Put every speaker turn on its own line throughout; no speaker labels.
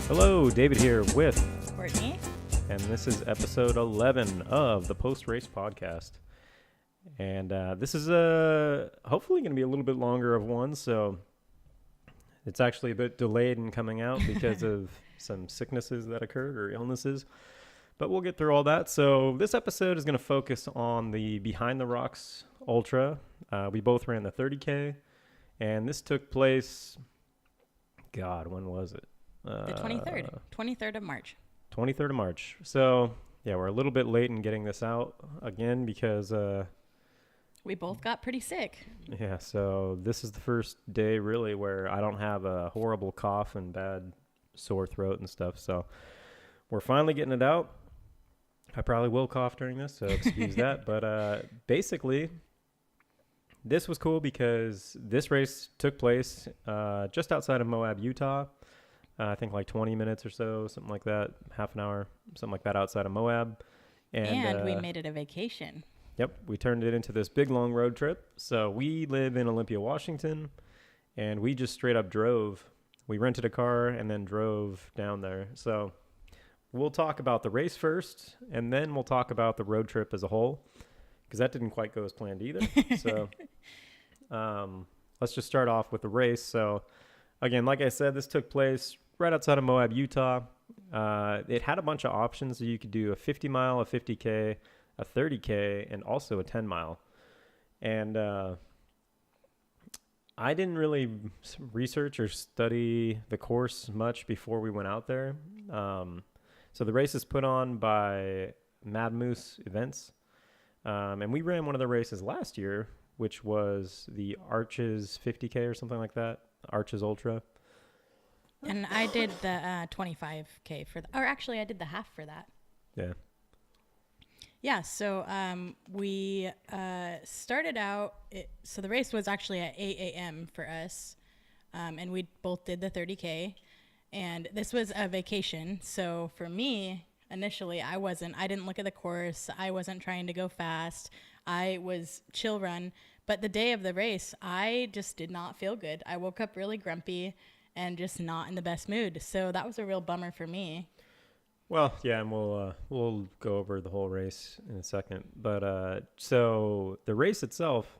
Hello, David here with
Courtney.
and this is episode 11 of the Post-Race Podcast. And this is hopefully going to be a little bit longer of one, so it's actually a bit delayed in coming out because of some sicknesses that occurred or illnesses. But we'll get through all that. So this episode is going to focus on the Behind the Rocks Ultra. We both ran the 30K, and this took place, God, when was it?
The 23rd of March.
23rd of March. So, yeah, we're a little bit late in getting this out again because,
We both got pretty sick.
yeah, so this is the first day really where I don't have a horrible cough and bad sore throat and stuff. So we're finally getting it out. I probably will cough during this, so excuse that. But basically, this was cool because this race took place just outside of Moab, Utah. I think like 20 minutes or so, something like that, half an hour, something like that outside of Moab.
And we made it a vacation.
Yep, we turned it into this big, long road trip. So we live in Olympia, Washington, and we just straight up drove. We rented a car and then drove down there. So we'll talk about the race first, and then we'll talk about the road trip as a whole, because that didn't quite go as planned either. So let's just start off with the race. So again, like I said, this took place right outside of Moab, Utah. It had a bunch of options. So you could do a 50 mile, a 50K, a 30K, and also a 10 mile. And I didn't really research or study the course much before we went out there. So the race is put on by Mad Moose Events. And we ran one of the races last year, which was the Arches 50K or something like that. Arches Ultra.
And I did the 25K for that. Or actually, I did the half for that.
Yeah.
Yeah, so we started out, so the race was actually at 8 a.m. for us, and we both did the 30K, and this was a vacation. So for me, initially, I didn't look at the course. I wasn't trying to go fast. I was chill run. But the day of the race, I just did not feel good. I woke up really grumpy and just not in the best mood. So that was a real bummer for me.
Well, yeah, and we'll go over the whole race in a second. But so the race itself,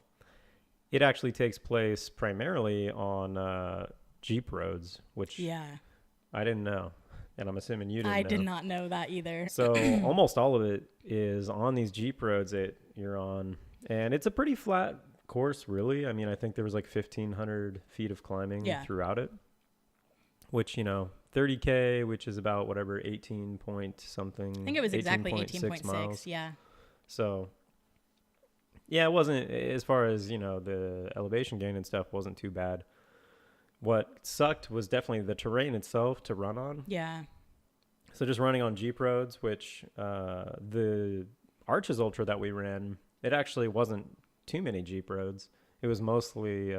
it actually takes place primarily on Jeep roads, which I didn't know, and I'm assuming you didn't know.
I did not know that either.
So almost all of it is on these Jeep roads that you're on, and it's a pretty flat course, really. I mean, I think there was like 1,500 feet of climbing throughout it, which, 30K, which is about whatever, 18 point something.
I think it was exactly 18.6, yeah.
So, yeah, it wasn't, as far as, the elevation gain and stuff wasn't too bad. What sucked was definitely the terrain itself to run on.
Yeah.
So just running on Jeep roads, which the Arches Ultra that we ran, it actually wasn't too many Jeep roads. It was mostly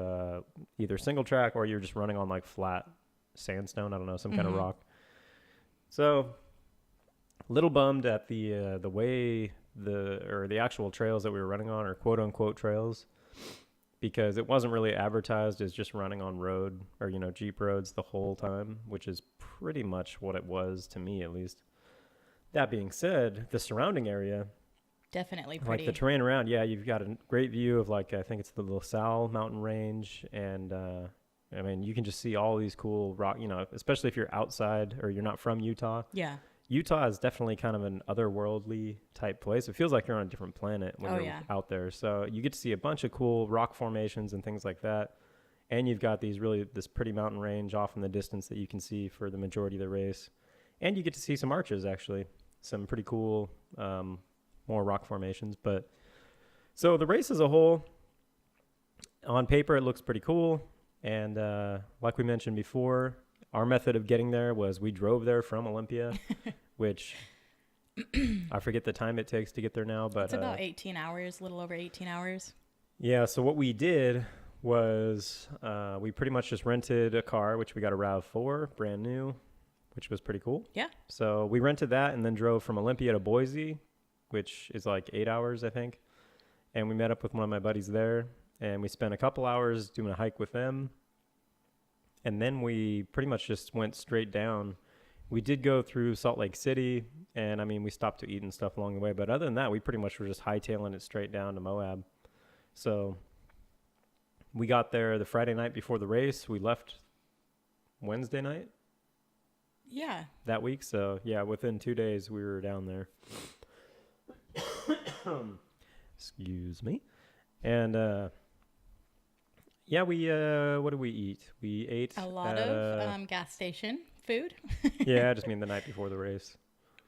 either single track or you're just running on like flat sandstone, I don't know, some kind of rock. So a little bummed at the way the actual trails that we were running on, or quote unquote trails, because it wasn't really advertised as just running on road or Jeep roads the whole time, which is pretty much what it was to me, at least. That being said, the surrounding area,
definitely pretty.
like the terrain around, you've got a great view of, like, I think it's the LaSalle mountain range, and I mean, you can just see all these cool rock, especially if you're outside or you're not from Utah.
Yeah.
Utah is definitely kind of an otherworldly type place. It feels like you're on a different planet when you're out there. So you get to see a bunch of cool rock formations and things like that. And you've got this pretty mountain range off in the distance that you can see for the majority of the race. And you get to see some arches, actually. Some pretty cool, more rock formations. But so the race as a whole, on paper, it looks pretty cool. And like we mentioned before, our method of getting there was we drove there from Olympia, which I forget the time it takes to get there now. But
it's about 18 hours, a little over 18 hours.
Yeah, so what we did was we pretty much just rented a car, which we got a RAV4, brand new, which was pretty cool.
Yeah.
So we rented that and then drove from Olympia to Boise, which is like 8 hours, I think. And we met up with one of my buddies there. And we spent a couple hours doing a hike with them. And then we pretty much just went straight down We did go through Salt Lake City, and I mean, we stopped to eat and stuff along the way. But other than that, we pretty much were just hightailing it straight down to Moab. So we got there the Friday night before the race. We left Wednesday night
Yeah.
that week. So yeah, within 2 days we were down there. Excuse me. And yeah, we what did we eat? We ate
A lot
at,
of gas station food.
yeah, I just mean the night before the race.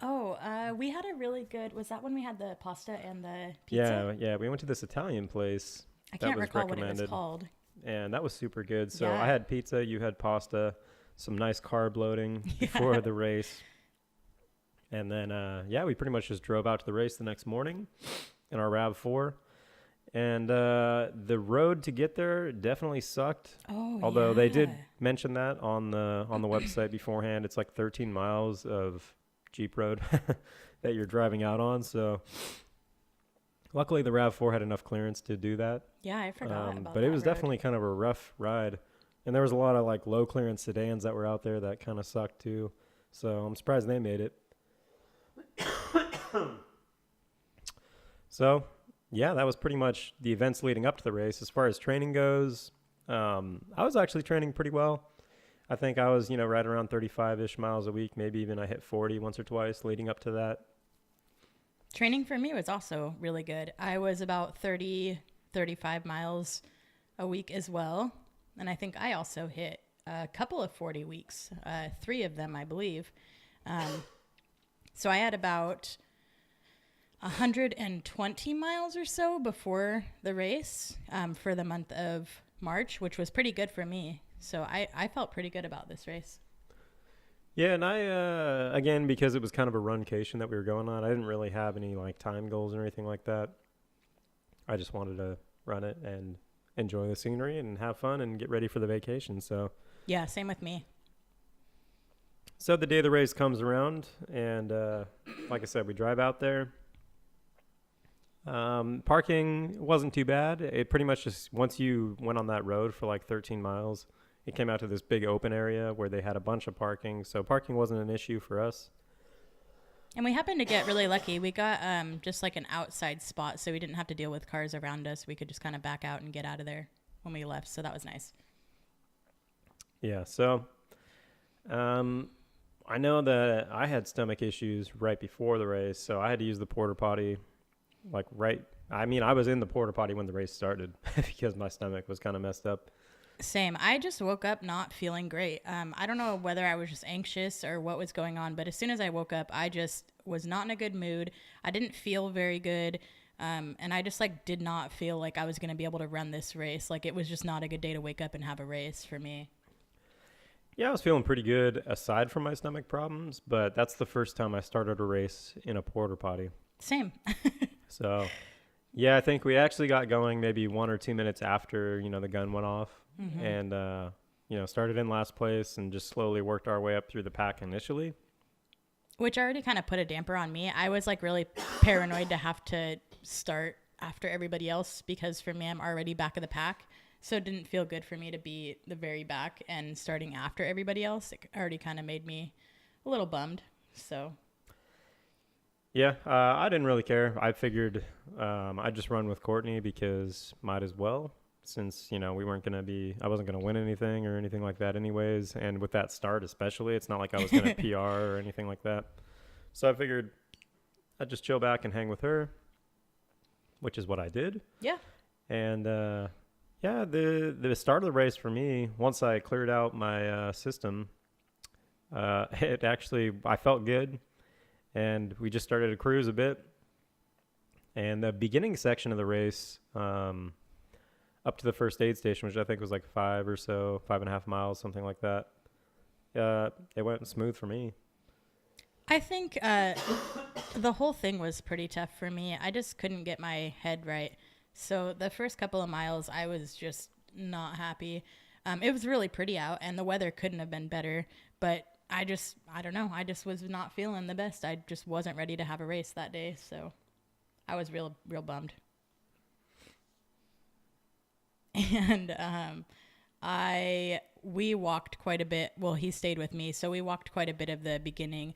Oh, we had a really good. Was that when we had the pasta and the pizza?
Yeah, we went to this Italian place.
I
that
can't
was
recall what it was
recommended.
called.
And that was super good. So
Yeah.
I had pizza, you had pasta, some nice carb loading before the race. And then, yeah, we pretty much just drove out to the race the next morning in our RAV4. And the road to get there definitely sucked.
Oh,
Although they did
yeah.
mention that on the website beforehand. It's like 13 miles of Jeep road that you're driving out on. So luckily the RAV4 had enough clearance to do that.
Yeah, I forgot about that.
But it was
road.
definitely kind of a rough ride. And there was a lot of like low clearance sedans that were out there that kind of sucked too. So I'm surprised they made it. So yeah, that was pretty much the events leading up to the race. As far as training goes, I was actually training pretty well. I think I was, right around 35-ish miles a week. Maybe even I hit 40 once or twice leading up to that.
Training for me was also really good. I was about 30, 35 miles a week as well. And I think I also hit a couple of 40 weeks, 3 of them, I believe. So I had about 120 miles or so before the race for the month of March, which was pretty good for me. So I felt pretty good about this race.
Yeah, and I, again, because it was kind of a runcation that we were going on, I didn't really have any like time goals or anything like that. I just wanted to run it and enjoy the scenery and have fun and get ready for the vacation. So
Yeah, same with me.
So the day of the race comes around, and like I said, we drive out there. Parking wasn't too bad. It pretty much just, once you went on that road for like 13 miles, it came out to this big open area where they had a bunch of parking. So parking wasn't an issue for us.
And we happened to get really lucky. We got just like an outside spot, so we didn't have to deal with cars around us. We could just kind of back out and get out of there when we left. So that was nice.
Yeah, so I know that I had stomach issues right before the race, so I had to use the porta potty I was in the porta potty when the race started because my stomach was kind of messed up.
Same. I just woke up not feeling great. I don't know whether I was just anxious or what was going on, but as soon as I woke up, I just was not in a good mood. I didn't feel very good. And I just did not feel like I was going to be able to run this race. Like, it was just not a good day to wake up and have a race for me.
Yeah, I was feeling pretty good aside from my stomach problems, but that's the first time I started a race in a porta potty.
Same.
So, yeah, I think we actually got going maybe 1 or 2 minutes after, the gun went off. Mm-hmm. And, started in last place and just slowly worked our way up through the pack initially.
Which already kind of put a damper on me. I was really paranoid to have to start after everybody else because for me, I'm already back of the pack. So it didn't feel good for me to be the very back and starting after everybody else. It already kind of made me a little bummed. So,
yeah, I didn't really care. I figured I'd just run with Courtney because might as well, since, I wasn't going to win anything or anything like that anyways. And with that start especially, it's not like I was going to PR or anything like that. So I figured I'd just chill back and hang with her, which is what I did.
Yeah.
And, yeah, the start of the race for me, once I cleared out my system, I felt good, and we just started to cruise a bit. And the beginning section of the race, up to the first aid station, which I think was 5.5 miles, something like that, it went smooth for me.
I think the whole thing was pretty tough for me. I just couldn't get my head right. So the first couple of miles, I was just not happy. It was really pretty out, and the weather couldn't have been better. But I don't know. I just was not feeling the best. I just wasn't ready to have a race that day. So I was real bummed. And I we walked quite a bit. Well, he stayed with me, so we walked quite a bit of the beginning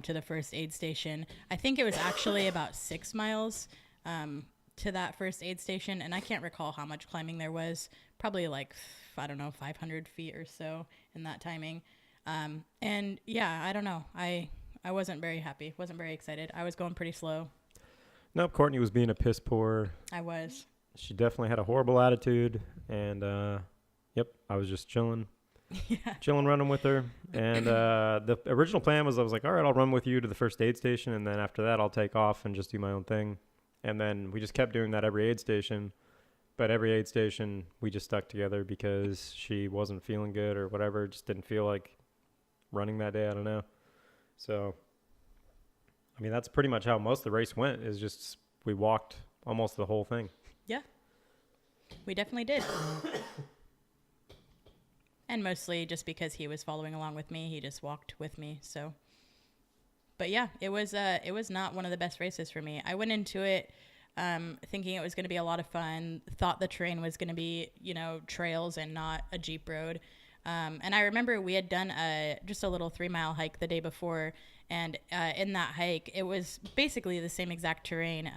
to the first aid station. I think it was actually about 6 miles to that first aid station, and I can't recall how much climbing there was. Probably like, I don't know, 500 feet or so in that timing. And yeah, I don't know. I wasn't very happy. Wasn't very excited. I was going pretty slow.
Nope, Courtney was being a piss poor.
I was.
She definitely had a horrible attitude, and yep, I was just chilling.
Yeah.
Chilling, running with her. And the original plan was I was like, all right, I'll run with you to the first aid station, and then after that I'll take off and just do my own thing. And then we just kept doing that every aid station. But every aid station, we just stuck together because she wasn't feeling good or whatever. Just didn't feel like running that day. I don't know. So, I mean, that's pretty much how most of the race went, is just we walked almost the whole thing.
Yeah, we definitely did. And mostly just because he was following along with me, he just walked with me. So, but yeah, it was not one of the best races for me. I went into it thinking it was going to be a lot of fun, thought the terrain was going to be, trails and not a Jeep road. And I remember we had done just a little 3-mile hike the day before. And in that hike, it was basically the same exact terrain,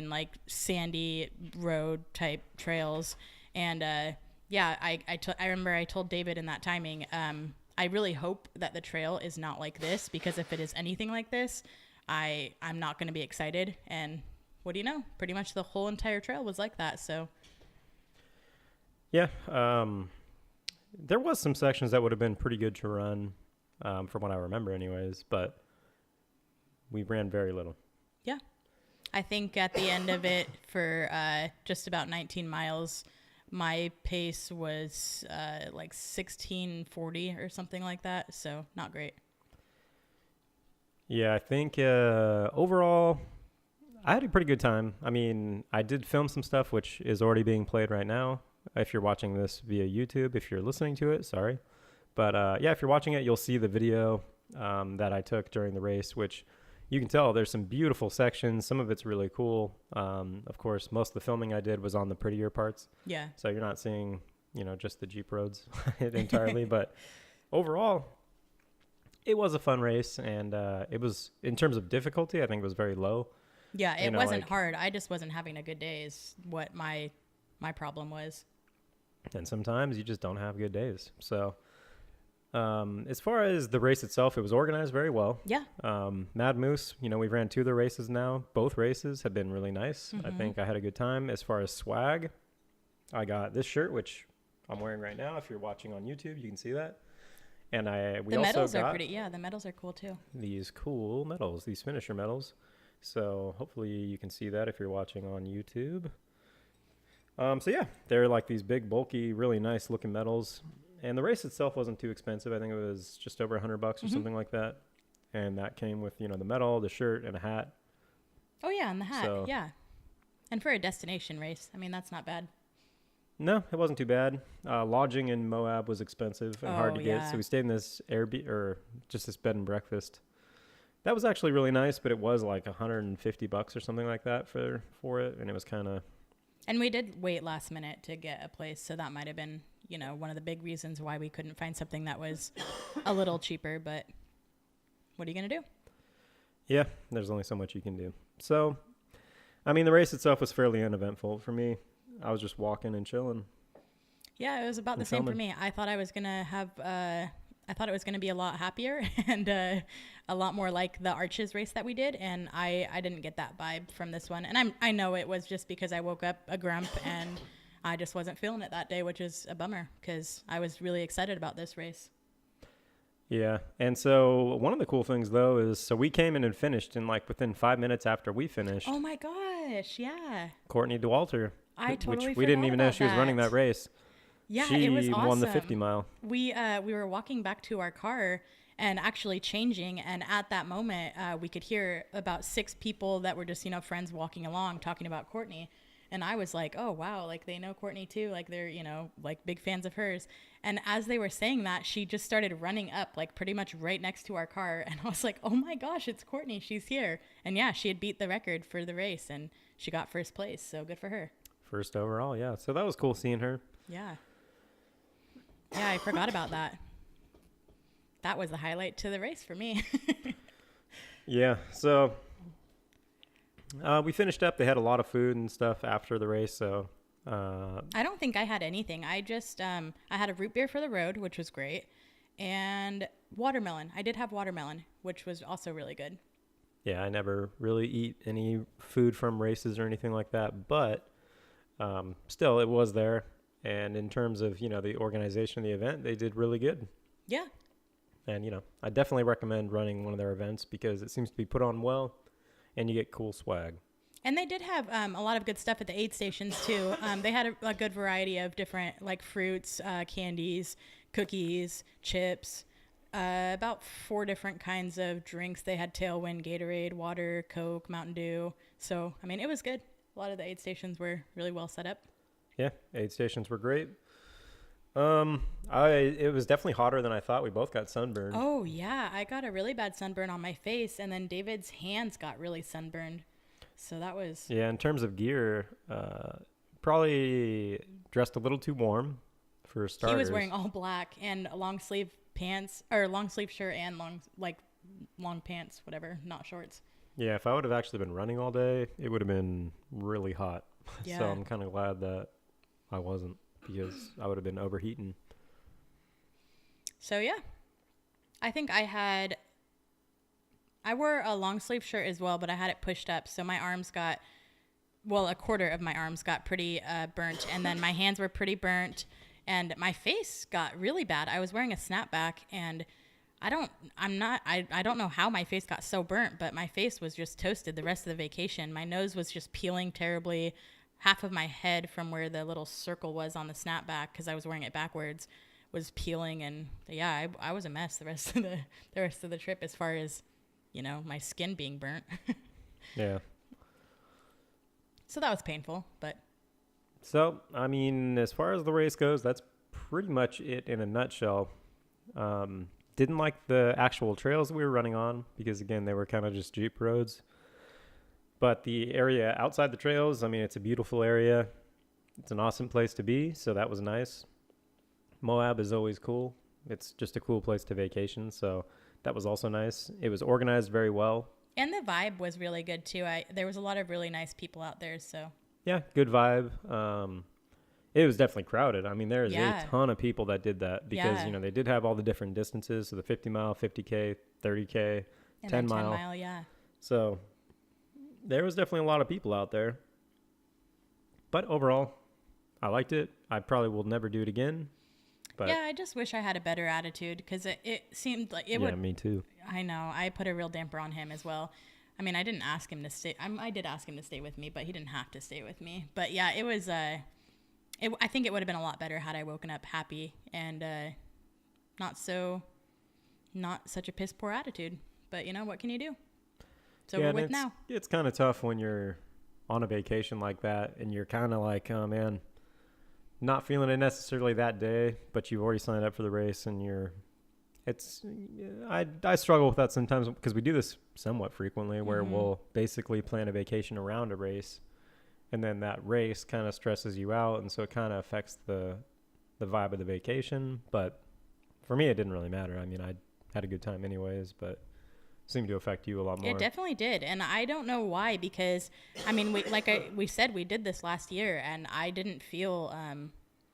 like sandy road type trails. And yeah, I remember I told David in that timing, I really hope that the trail is not like this, because if it is anything like this, I'm not going to be excited. And what do you know? Pretty much the whole entire trail was like that. So
yeah, there was some sections that would have been pretty good to run, from what I remember anyways, but we ran very little.
Yeah. I think at the end of it, for just about 19 miles, my pace was like 16:40 or something like that. So not great.
Yeah, I think overall, I had a pretty good time. I mean, I did film some stuff, which is already being played right now. If you're watching this via YouTube, if you're listening to it, sorry. But yeah, if you're watching it, you'll see the video that I took during the race, which you can tell there's some beautiful sections. Some of it's really cool. Of course, most of the filming I did was on the prettier parts.
Yeah.
So you're not seeing, just the Jeep roads entirely. But overall, it was a fun race. And it was, in terms of difficulty, I think it was very low.
Yeah, it wasn't hard. I just wasn't having a good day is what my problem was.
And sometimes you just don't have good days. So as far as the race itself, it was organized very well.
Yeah.
Mad Moose, we've ran 2 of the races now. Both races have been really nice.
Mm-hmm.
I think I had a good time. As far as swag, I got this shirt, which I'm wearing right now. If you're watching on YouTube, you can see that. And we also
medals
got
are pretty. Yeah, the medals are cool too.
these cool medals, these finisher medals. So hopefully you can see that if you're watching on YouTube. So yeah, they're like these big, bulky, really nice looking medals. And the race itself wasn't too expensive. I think it was just over $100 or something like that. And that came with, the medal, the shirt, and a hat.
Oh yeah, and the hat.
So,
yeah. And for a destination race, I mean, that's not bad.
No, it wasn't too bad. Lodging in Moab was expensive and hard to get. So we stayed in this just this bed and breakfast. That was actually really nice, but it was like $150 or something like that for it. And it was kind of...
And we did wait last minute to get a place. So that might have been, one of the big reasons why we couldn't find something that was a little cheaper. But what are you going to do?
Yeah, there's only so much you can do. So, I mean, the race itself was fairly uneventful for me. I was just walking and chilling.
Yeah, it was about the same for me. I thought I was going to have... I thought it was going to be a lot happier and a lot more like the Arches race that we did. And I didn't get that vibe from this one. And I know it was just because I woke up a grump and I just wasn't feeling it that day, which is a bummer because I was really excited about this race.
Yeah. And so one of the cool things, though, is so we came in and finished in like within 5 minutes after we finished.
Oh, my gosh. Yeah.
Courtney DeWalter.
I totally
Which we didn't even know she was running that race.
Yeah,
she
it was awesome.
won the 50 mile.
We were walking back to our car and actually changing. And at that moment, we could hear about 6 people that were just, friends walking along talking about Courtney. And I was like, oh, wow, like they know Courtney too. Like they're, like big fans of hers. And as they were saying that, she just started running up like pretty much right next to our car. And I was like, oh my gosh, it's Courtney. She's here. And yeah, she had beat the record for the race and she got first place. So good for her.
First overall. Yeah. So that was cool seeing her.
Yeah. Yeah, I forgot about that. That was the highlight to the race for me.
Yeah, so we finished up. They had a lot of food and stuff after the race, so
I don't think I had anything. I just I had a root beer for the road, which was great, and watermelon. I did have watermelon, which was also really good.
yeah, I never really eat any food from races or anything like that, but still, it was there. And in terms of, the organization of the event, they did really good.
Yeah.
And, I definitely recommend running one of their events because it seems to be put on well and you get cool swag.
And they did have a lot of good stuff at the aid stations too. They had a good variety of different like fruits, candies, cookies, chips, about 4 different kinds of drinks. They had Tailwind, Gatorade, water, Coke, Mountain Dew. So, I mean, it was good. A lot of the aid stations were really well set up.
Yeah, aid stations were great. It was definitely hotter than I thought. We both got sunburned.
Oh yeah, I got a really bad sunburn on my face, and then David's hands got really sunburned. So that was...
Yeah, in terms of gear, probably dressed a little too warm for starters.
He was wearing all black and a long sleeve pants, or long sleeve shirt and long pants, whatever, not shorts.
Yeah, if I would have actually been running all day, it would have been really hot.
Yeah.
So I'm kind of glad that I wasn't, because I would have been overheating.
So yeah, I think I wore a long sleeve shirt as well, but I had it pushed up. So my arms got, a quarter of my arms got pretty burnt. And then my hands were pretty burnt. And my face got really bad. I was wearing a snapback, and I don't know how my face got so burnt, but my face was just toasted the rest of the vacation. My nose was just peeling terribly. Half of my head from where the little circle was on the snapback, because I was wearing it backwards, was peeling. And yeah, I was a mess the rest of the trip as far as, my skin being burnt.
Yeah.
So that was painful, but.
So, I mean, as far as the race goes, that's pretty much it in a nutshell. Didn't like the actual trails we were running on because, again, they were kind of just Jeep roads. But the area outside the trails, I mean, it's a beautiful area. It's an awesome place to be, so that was nice. Moab is always cool. It's just a cool place to vacation, so that was also nice. It was organized very well.
And the vibe was really good, too. There was a lot of really nice people out there, so.
Yeah, good vibe. It was definitely crowded. I mean, there's
Yeah.
a ton of people that did that because,
Yeah.
they did have all the different distances. So the 50 mile, 50K, 30K,
And
10
then
mile.
10 mile, yeah.
So there was definitely a lot of people out there. But overall, I liked it. I probably will never do it again. But
Yeah, I just wish I had a better attitude, because it seemed like it would.
yeah, me too.
I know. I put a real damper on him as well. I mean, I didn't ask him to stay. I did ask him to stay with me, but he didn't have to stay with me. But yeah, it was. I think it would have been a lot better had I woken up happy and not such a piss poor attitude. But what can you do? It's over with now.
It's kind of tough when you're on a vacation like that and you're kind of like, oh man, not feeling it necessarily that day, but you've already signed up for the race and I struggle with that sometimes because we do this somewhat frequently where we'll basically plan a vacation around a race, and then that race kind of stresses you out, and so it kind of affects the vibe of the vacation. But for me, it didn't really matter. I mean, I had a good time anyways, but it seemed to affect you a lot more.
It definitely did, and I don't know why, because I mean, we said we did this last year, and I didn't feel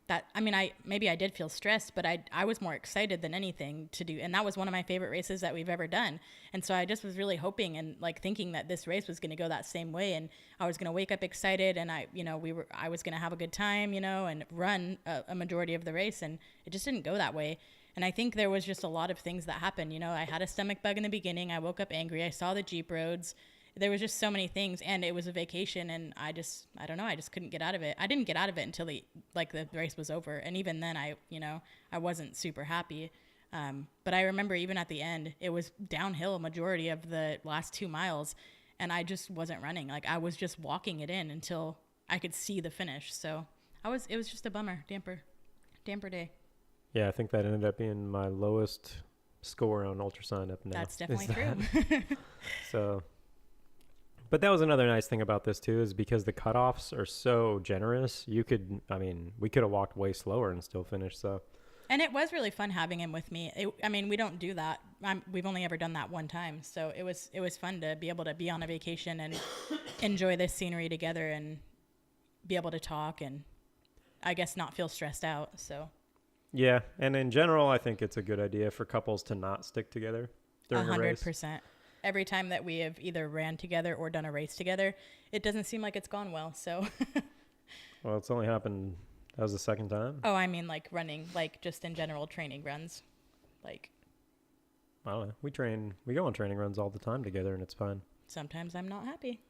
that. I mean, maybe I did feel stressed, but I was more excited than anything to do, and that was one of my favorite races that we've ever done. And so I just was really hoping and thinking that this race was going to go that same way, and I was going to wake up excited, and I was going to have a good time, and run a majority of the race, and it just didn't go that way. And I think there was just a lot of things that happened. I had a stomach bug in the beginning. I woke up angry. I saw the Jeep roads. There was just so many things, and it was a vacation, and I don't know. I just couldn't get out of it. I didn't get out of it until the race was over. And even then I wasn't super happy. But I remember even at the end, it was downhill a majority of the last 2 miles, and I just wasn't running. I was just walking it in until I could see the finish. So it was just a bummer, damper day.
Yeah, I think that ended up being my lowest score on ultrasound up now.
That's definitely true.
So, but that was another nice thing about this too, is because the cutoffs are so generous. We could have walked way slower and still finished. So
And it was really fun having him with me. I mean, we don't do that. We've only ever done that one time. So it was fun to be able to be on a vacation and enjoy this scenery together and be able to talk and I guess not feel stressed out. So
Yeah, and in general, I think it's a good idea for couples to not stick together during a race.
100%. Every time that we have either ran together or done a race together, it doesn't seem like it's gone well. So
Well, it's only happened, that was the second time?
Oh, I mean like running, like just in general training runs. Like
I don't know. We go on training runs all the time together and it's fine.
sometimes I'm not happy.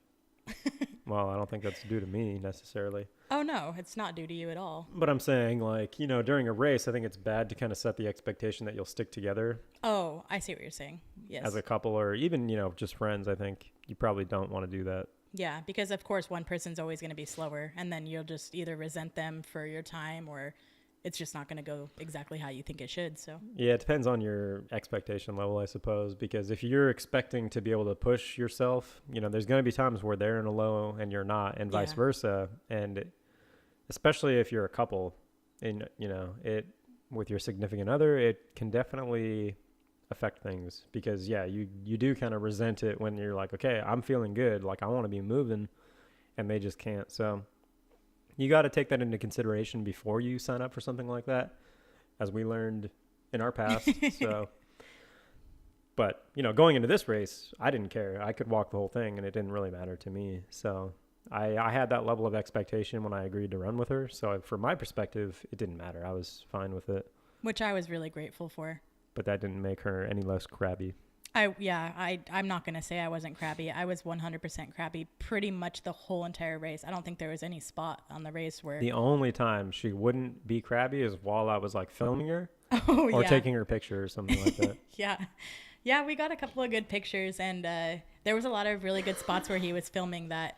Well, I don't think that's due to me necessarily.
Oh no, it's not due to you at all.
But I'm saying, like, during a race, I think it's bad to kind of set the expectation that you'll stick together
Oh, I see what you're saying. Yes.
as a couple or even, just friends. I think you probably don't want to do that.
Yeah, because of course one person's always going to be slower and then you'll just either resent them for your time or it's just not going to go exactly how you think it should. So
Yeah, it depends on your expectation level, I suppose, because if you're expecting to be able to push yourself, there's going to be times where they're in a low and you're not, and vice versa. And especially if you're a couple and, it with your significant other, it can definitely affect things because, you do kind of resent it when you're like, okay, I'm feeling good. Like I want to be moving and they just can't. So you got to take that into consideration before you sign up for something like that, as we learned in our past. So, but, going into this race, I didn't care. I could walk the whole thing and it didn't really matter to me. So I had that level of expectation when I agreed to run with her. So from my perspective, it didn't matter. I was fine with it.
which I was really grateful for.
But that didn't make her any less crabby.
I'm not going to say I wasn't crabby. I was 100% crabby pretty much the whole entire race. I don't think there was any spot on the race where...
The only time she wouldn't be crabby is while I was like filming her or
yeah.
taking her picture or something like that.
Yeah, we got a couple of good pictures and there was a lot of really good spots where he was filming that.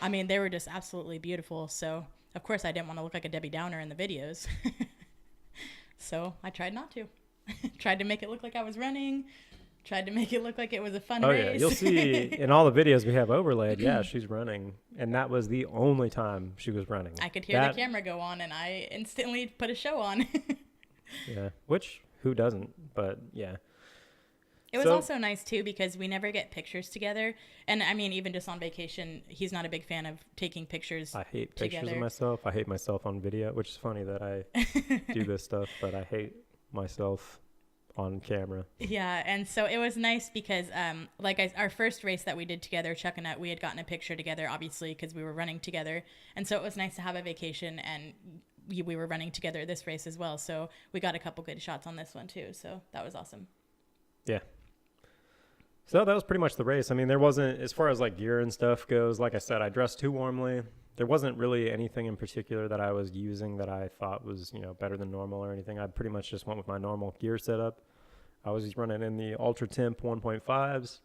I mean, they were just absolutely beautiful. So, of course, I didn't want to look like a Debbie Downer in the videos. So I tried not to. Tried to make it look like I was running. Tried to make it look like it was a fun race.
Oh, yeah. You'll see in all the videos we have overlaid, she's running. And that was the only time she was running.
I could hear the camera go on, and I instantly put a show on.
Yeah, which, who doesn't? But, yeah.
It was also nice, too, because we never get pictures together. And, I mean, even just on vacation, he's not a big fan of taking pictures
I hate
together.
pictures of myself. I hate myself on video, which is funny that I do this stuff, but I hate myself on camera.
Yeah, and so it was nice because our first race that we did together, Chuck and I, we had gotten a picture together, obviously, because we were running together. And so it was nice to have a vacation, and we were running together this race as well. So we got a couple good shots on this one, too. So that was awesome.
Yeah. So that was pretty much the race. I mean, there wasn't, as far as like gear and stuff goes, like I said, I dressed too warmly. There wasn't really anything in particular that I was using that I thought was, better than normal or anything. I pretty much just went with my normal gear setup. I was just running in the Ultra Temp 1.5s.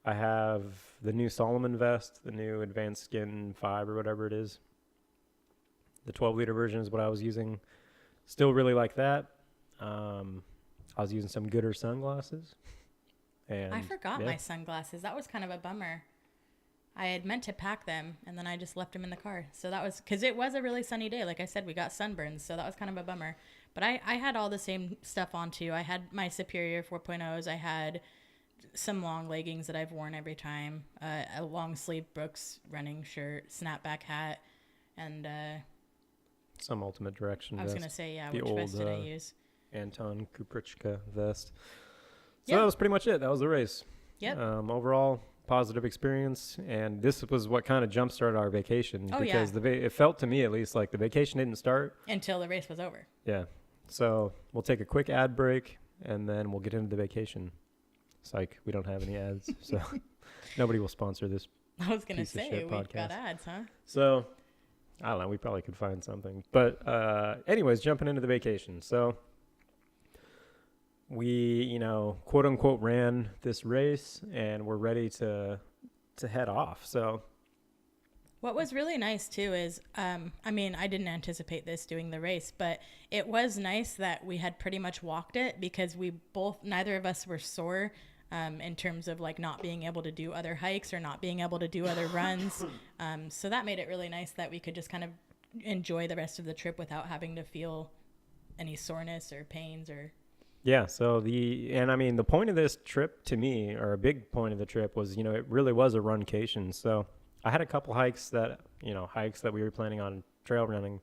I have the new Solomon vest, the new Advanced Skin 5 or whatever it is. The 12-liter version is what I was using. Still really like that. I was using some Gooder sunglasses. And
I forgot my sunglasses. That was kind of a bummer. I had meant to pack them, and then I just left them in the car. So that was because it was a really sunny day. Like I said, we got sunburns, so that was kind of a bummer. But I had all the same stuff on, too. I had my Superior 4.0s. I had some long leggings that I've worn every time, a long sleeve Brooks running shirt, snapback hat, and
some Ultimate Direction vest.
I was going to say,
the
which
old,
vest did I use?
Anton Kuprichka vest. So
Yep.
that was pretty much it. That was the race.
Yep.
Overall, positive experience. And this was what kind of jump-started our vacation.
Oh,
because it felt to me, at least, like the vacation didn't start.
Until the race was over.
Yeah. So we'll take a quick ad break, and then we'll get into the vacation. Psych, we don't have any ads. So nobody will sponsor this.
I was going to
piece of
say,
shit
we
podcast.
got ads, huh?
So, I don't know. We probably could find something. But anyways, jumping into the vacation. So we, quote unquote, ran this race and we're ready to head off. So
what was really nice too is, I didn't anticipate this doing the race, but it was nice that we had pretty much walked it because neither of us were sore in terms of like not being able to do other hikes or not being able to do other runs. So that made it really nice that we could just kind of enjoy the rest of the trip without having to feel any soreness or pains or?
Yeah. So the point of this trip to me, or a big point of the trip was, it really was a runcation. So I had a couple hikes that we were planning on trail running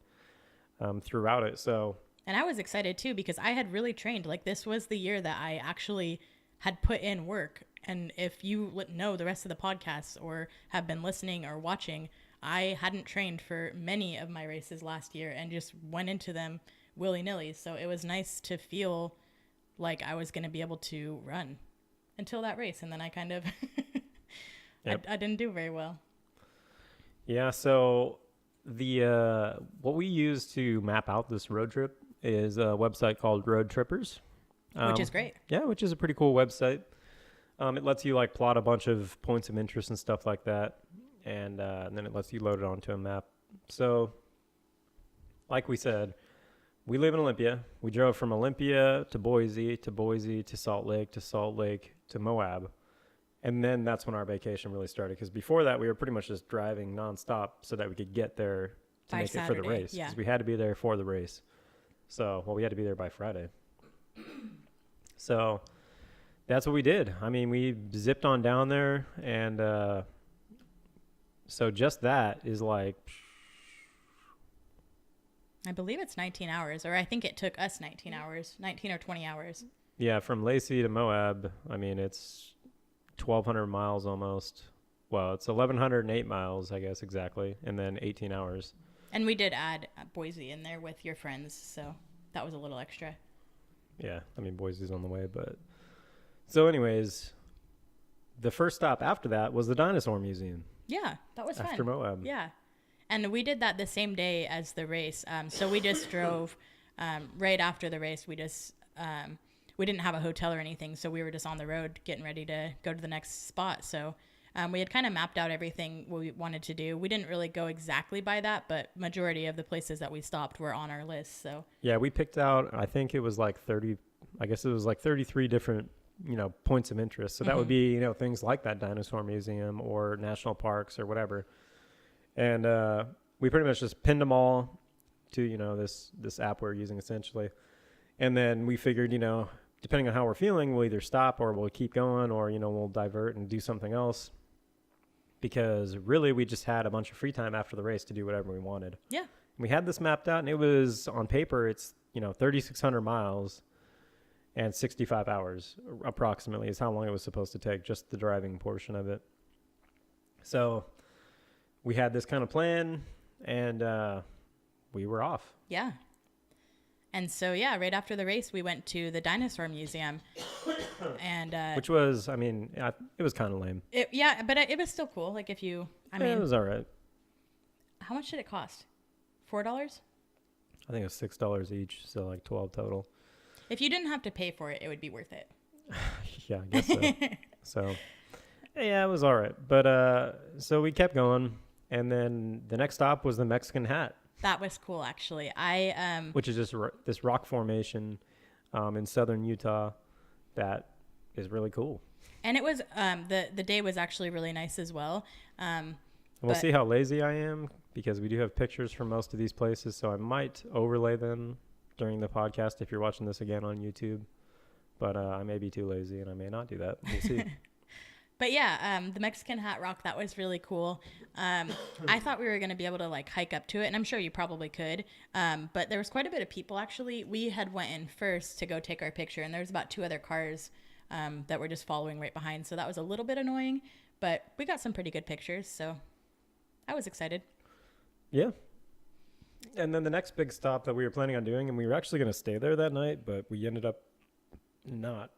throughout it. So.
And I was excited too, because I had really trained. Like, this was the year that I actually had put in work. And if you know the rest of the podcasts or have been listening or watching, I hadn't trained for many of my races last year and just went into them willy-nilly. So it was nice to feel like I was going to be able to run until that race. And then I kind of,
Yep.
I didn't do very well.
Yeah. So what we use to map out this road trip is a website called Road Trippers.
Which is great.
Yeah, which is a pretty cool website. It lets you like plot a bunch of points of interest and stuff like that. And then it lets you load it onto a map. So like we said, we live in Olympia. We drove from Olympia to Boise to Salt Lake to Moab. And then that's when our vacation really started. Because before that, we were pretty much just driving nonstop so that we could get there to
By
make it for the
Saturday,
race.
yeah.
Because we had to be there for the race. So, we had to be there by Friday. So that's what we did. I mean, we zipped on down there. And so just that is like...
I believe it's 19 hours, or I think it took us 19 hours, 19 or 20 hours.
Yeah, from Lacey to Moab, I mean, it's 1,200 miles almost. Well, it's 1,108 miles, I guess, exactly, and then 18 hours.
And we did add Boise in there with your friends, so that was a little extra.
Yeah, I mean, Boise's on the way, but... So anyways, the first stop after that was the Dinosaur Museum.
Yeah, that was fun.
After Moab.
Yeah. And we did that the same day as the race. So we just drove right after the race. We just we didn't have a hotel or anything, so we were just on the road getting ready to go to the next spot. So we had kind of mapped out everything we wanted to do. We didn't really go exactly by that, but majority of the places that we stopped were on our list. So
yeah, we picked out, I think it was like 33 different points of interest. So that would be things like that Dinosaur Museum or national parks or whatever. And we pretty much just pinned them all to, this app we're using essentially. And then we figured, depending on how we're feeling, we'll either stop or we'll keep going or, we'll divert and do something else. Because really we just had a bunch of free time after the race to do whatever we wanted.
yeah.
We had this mapped out and it was on paper, it's, 3,600 miles and 65 hours approximately is how long it was supposed to take, just the driving portion of it. So... we had this kind of plan, and we were off.
Yeah. And so, yeah, right after the race, we went to the Dinosaur Museum. And
which was, it was kind of lame.
But it was still cool. Like, if you,
it was all right.
How much did it cost? $4?
I think it was $6 each, so like 12 total.
If you didn't have to pay for it, it would be worth it.
Yeah, I guess so. So, yeah, it was all right. But so we kept going. And then the next stop was the Mexican Hat.
That was cool, actually.
Which is just this rock formation in southern Utah that is really cool.
And it was the day was actually really nice as well.
We'll see how lazy I am because we do have pictures from most of these places, so I might overlay them during the podcast if you're watching this again on YouTube. But I may be too lazy and I may not do that. We'll see.
But yeah, the Mexican Hat Rock, that was really cool. I thought we were going to be able to like hike up to it, and I'm sure you probably could. But there was quite a bit of people actually. We had went in first to go take our picture, and there was about 2 other cars that were just following right behind. So that was a little bit annoying, but we got some pretty good pictures. So I was excited. Yeah.
And then the next big stop that we were planning on doing, and we were actually going to stay there that night, but we ended up not,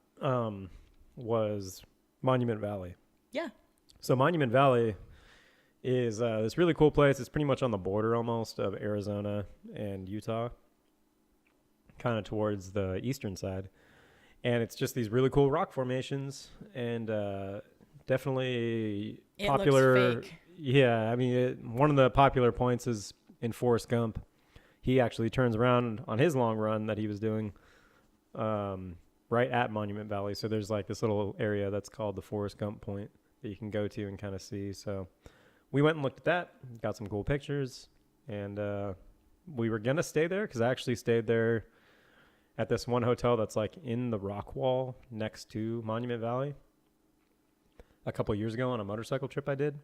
was Monument Valley.
Yeah.
So Monument Valley is this really cool place. It's pretty much on the border almost of Arizona and Utah, kind of towards the eastern side. And it's just these really cool rock formations and definitely popular.
It looks fake.
Yeah, one of the popular points is in Forrest Gump. He actually turns around on his long run that he was doing right at Monument Valley. So there's like this little area that's called the Forrest Gump Point that you can go to and kind of see. So we went and looked at that, got some cool pictures, and we were going to stay there because I actually stayed there at this one hotel that's like in the rock wall next to Monument Valley a couple years ago on a motorcycle trip I did.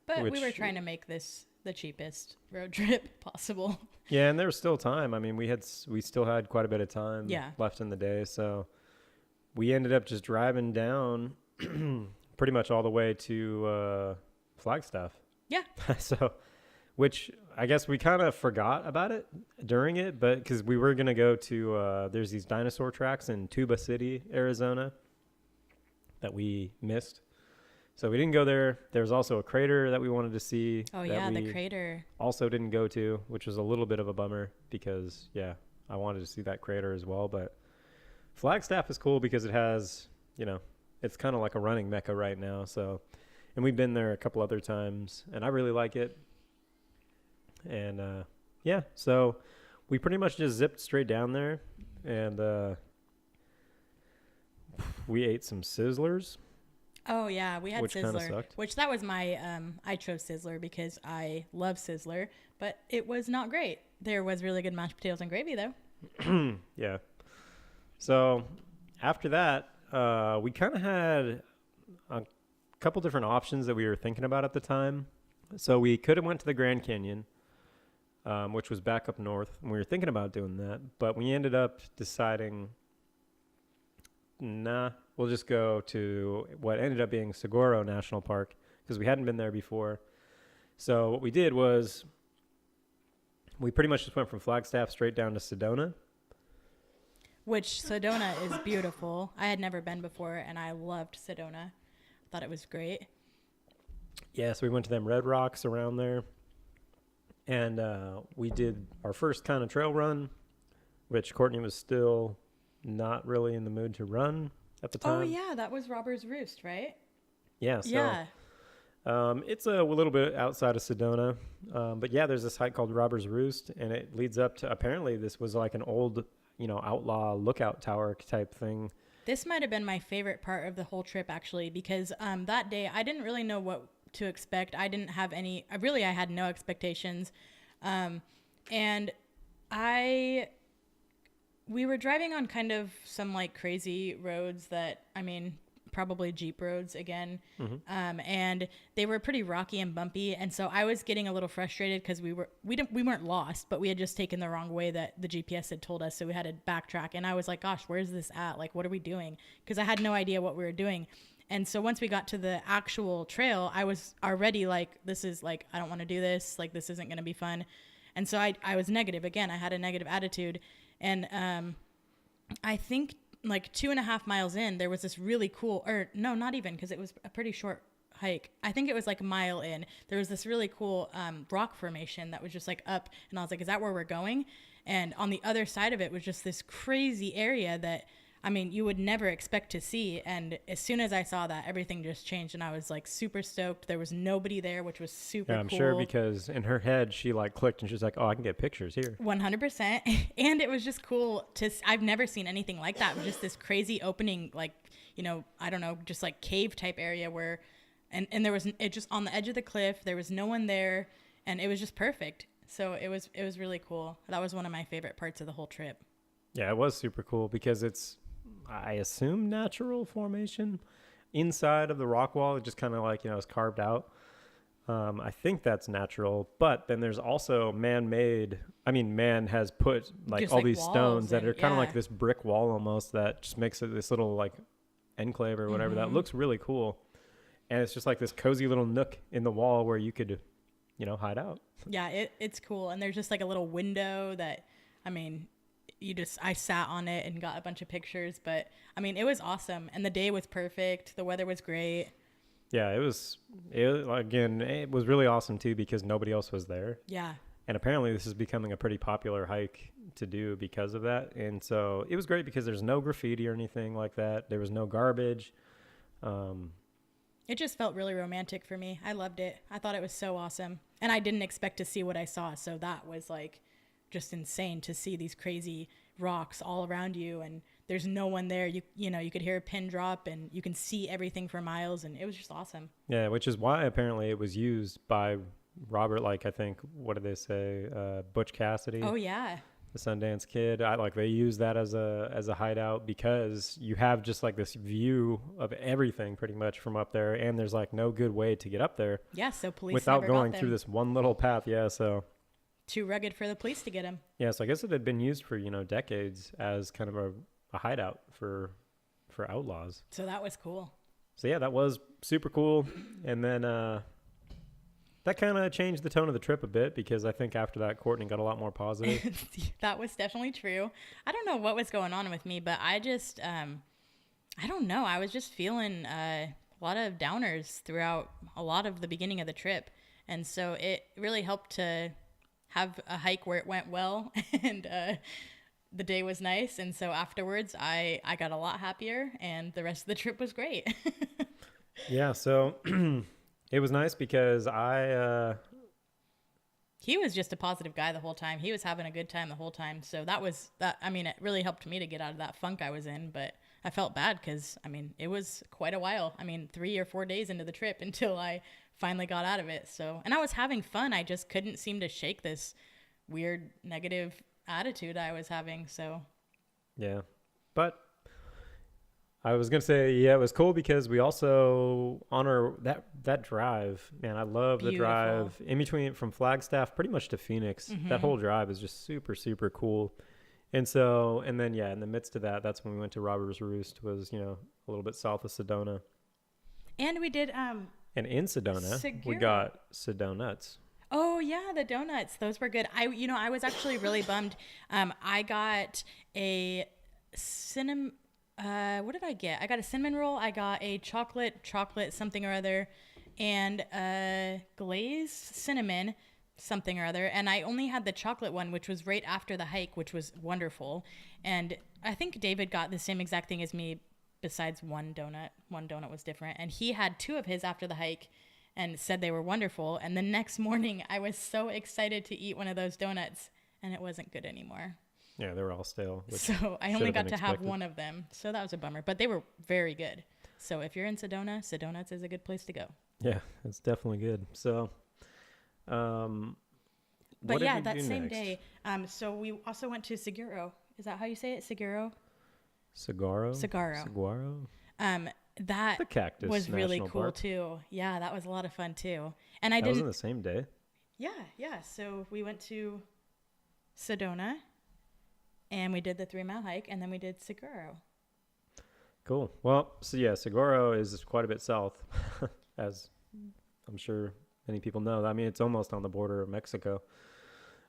But we were trying to make this the cheapest road trip possible.
Yeah, and there was still time. I mean, we still had quite a bit of time left in the day, so we ended up just driving down pretty much all the way to Flagstaff.
Yeah.
So, which I guess we kind of forgot about it during it, but because we were going to go to, there's these dinosaur tracks in Tuba City, Arizona that we missed. So we didn't go there. There was also a crater that we wanted to see.
Oh, yeah, the crater.
Also didn't go to, which was a little bit of a bummer because, yeah, I wanted to see that crater as well. But Flagstaff is cool because it has, you know, it's kind of like a running mecca right now. So, and we've been there a couple other times, and I really like it. And, yeah, so we pretty much just zipped straight down there, and we ate some Sizzlers.
Oh, yeah, we had
which
Sizzler,
sucked.
which that was my, I chose Sizzler because I love Sizzler, but it was not great. There was really good mashed potatoes and gravy, though.
Yeah. So after that, we kind of had a couple different options that we were thinking about at the time. So we could have went to the Grand Canyon, which was back up north, and we were thinking about doing that, but we ended up deciding, nah, we'll just go to what ended up being Saguaro National Park because we hadn't been there before. So what we did was we pretty much just went from Flagstaff straight down to Sedona.
Which Sedona is beautiful. I had never been before, and I loved Sedona. Thought it was great.
Yeah, so we went to them red rocks around there. And we did our first kind of trail run, which Courtney was still not really in the mood to run at the time.
Oh, yeah, that was Robber's Roost, right?
Yeah, so
Yeah.
It's a little bit outside of Sedona. But yeah, there's this hike called Robber's Roost, and it leads up to, apparently this was like an old, you know, outlaw lookout tower type thing.
This might have been my favorite part of the whole trip, actually, because that day I didn't really know what to expect. I didn't have any, I had no expectations. And we were driving on kind of some like crazy roads that, I mean, probably Jeep roads again.
Mm-hmm.
And they were pretty rocky and bumpy. And so I was getting a little frustrated because we weren't lost, but we had just taken the wrong way that the GPS had told us. So we had to backtrack. And I was like, gosh, where's this at? Like, what are we doing? Because I had no idea what we were doing. And so once we got to the actual trail, I was already like, this is like, I don't want to do this. Like, this isn't going to be fun. And so I was negative. Again, I had a negative attitude. And I think like 2.5 miles in, there was this really cool, or no, not even, because it was a pretty short hike. I think it was like a mile in. There was this really cool rock formation that was just like up. And I was like, is that where we're going? And on the other side of it was just this crazy area that, I mean, you would never expect to see. And as soon as I saw that, everything just changed. And I was like super stoked. There was nobody there, which was super cool.
I'm sure, because in her head, she like clicked and she's like, oh, I can get pictures here.
100%. And it was just cool I've never seen anything like that. It was just this crazy opening, like, you know, I don't know, just like cave type area where, and there was, it just on the edge of the cliff, there was no one there, and it was just perfect. So it was really cool. That was one of my favorite parts of the whole trip.
Yeah, it was super cool because it's, I assume, natural formation inside of the rock wall. It just kind of like, you know, is carved out. I think that's natural, but then there's also man-made. I mean, man has put like
just
all
like
these stones that are kind of
yeah.
like this brick wall almost that just makes it this little like enclave or whatever that looks really cool. And it's just like this cozy little nook in the wall where you could, you know, hide out.
Yeah, it's cool. And there's just like a little window that, I mean, I sat on it and got a bunch of pictures, but I mean, it was awesome. And the day was perfect. The weather was great.
Yeah, it was really awesome too because nobody else was there.
Yeah.
And apparently this is becoming a pretty popular hike to do because of that. And so it was great because there's no graffiti or anything like that. There was no garbage.
It just felt really romantic for me. I loved it. I thought it was so awesome. And I didn't expect to see what I saw. So that was like just insane to see these crazy rocks all around you. And there's no one there. You know, you could hear a pin drop and you can see everything for miles. And it was just awesome.
Yeah, which is why apparently it was used by Robert, like I think, what did they say? Butch Cassidy.
Oh, yeah.
the Sundance Kid. They use that as a hideout because you have just like this view of everything pretty much from up there, and there's like no good way to get up there.
Yeah, so police
without
never
going
got
through
them.
this one little path. Yeah, so
Too rugged for the police to get him.
yeah, so I guess it had been used for decades as kind of a hideout for outlaws.
So that was cool.
So yeah, that was super cool, and then that kind of changed the tone of the trip a bit because I think after that, Courtney got a lot more positive.
That was definitely true. I don't know what was going on with me, but I just, I don't know. I was just feeling a lot of downers throughout a lot of the beginning of the trip. And so it really helped to have a hike where it went well and the day was nice. And so afterwards, I got a lot happier and the rest of the trip was great.
Yeah, so it was nice because
he was just a positive guy the whole time. He was having a good time the whole time. So I mean, it really helped me to get out of that funk I was in, but I felt bad because, I mean, it was quite a while. I mean, 3 or 4 days into the trip until I finally got out of it. So, and I was having fun. I just couldn't seem to shake this weird negative attitude I was having. So,
yeah, but I was gonna say, yeah, it was cool because we also on that drive, man, I love the drive in between from Flagstaff pretty much to Phoenix.
Mm-hmm.
That whole drive is just super, super cool. And so, and then yeah, in the midst of that, that's when we went to Robbers Roost, was a little bit south of Sedona.
And we did
and in Sedona, we
Segura.
got Sedonuts.
Oh yeah, the donuts. Those were good. I was actually really bummed. I got a cinnamon. What did I get? I got a cinnamon roll. I got a chocolate something or other, and a glazed cinnamon something or other. And I only had the chocolate one, which was right after the hike, which was wonderful. And I think David got the same exact thing as me, besides one donut. One donut was different, and he had 2 of his after the hike and said they were wonderful. And the next morning I was so excited to eat one of those donuts, and it wasn't good anymore.
Yeah, they were all stale.
So I only got to have one of them. So that was a bummer, but they were very good. So if you're in Sedona, Sedonuts is a good place to go.
Yeah, it's definitely good. So,
but yeah, that same day. So we also went to Seguro. Is that how you say it? Seguro?
Saguaro.
That
the Cactus
was really
National
cool
Park.
too. Yeah, that was a lot of fun too. And
That was in the same day.
Yeah. So we went to Sedona, and we did the 3-mile hike, and then we did Seguro.
Cool. Well, so yeah, Saguaro is quite a bit south, as I'm sure many people know. I mean, it's almost on the border of Mexico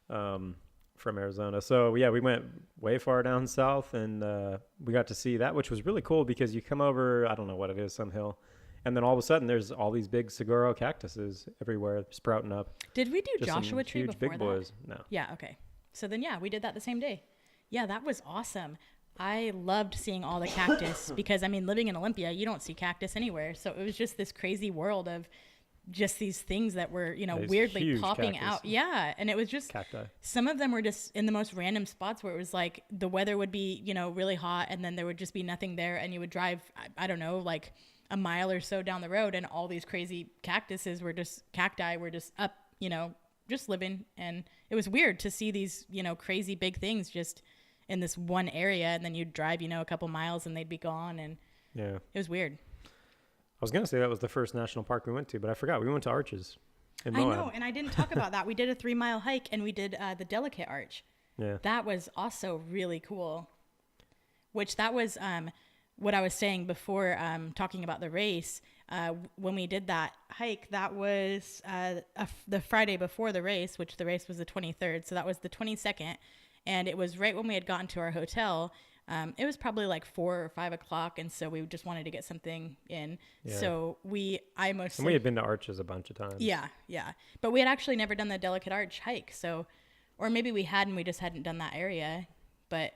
from Arizona. So yeah, we went way far down south, and we got to see that, which was really cool because you come over, I don't know what it is, some hill, and then all of a sudden there's all these big saguaro cactuses everywhere sprouting up.
Did we do
Just
Joshua
some
Tree
huge
before
big
that?
boys? No.
Yeah, okay. So then, yeah, we did that the same day. Yeah, that was awesome. I loved seeing all the cactus because, I mean, living in Olympia, you don't see cactus anywhere. So it was just this crazy world of just these things that were,
These
weirdly
huge
popping
cactus.
out. Yeah, and it was just,
Cacti.
some of them were just in the most random spots where it was like the weather would be, really hot, and then there would just be nothing there, and you would drive, I don't know, like a mile or so down the road, and all these crazy cacti were just up, just living. And it was weird to see these, crazy big things just in this one area, and then you'd drive, a couple miles and they'd be gone, and
Yeah.
it was weird.
I was going to say that was the first national park we went to, but I forgot. We went to Arches in
I
Moab.
know, and I didn't talk about that. We did a 3-mile hike, and we did the Delicate Arch.
Yeah.
That was also really cool. Which that was what I was saying before, talking about the race. When we did that hike, that was the Friday before the race, which the race was the 23rd. So that was the 22nd. And it was right when we had gotten to our hotel. It was probably like 4 or 5 o'clock, and so we just wanted to get something in.
Yeah.
So and we
had been to Arches a bunch of times.
Yeah. But we had actually never done the Delicate Arch hike, or maybe we had and we just hadn't done that area. But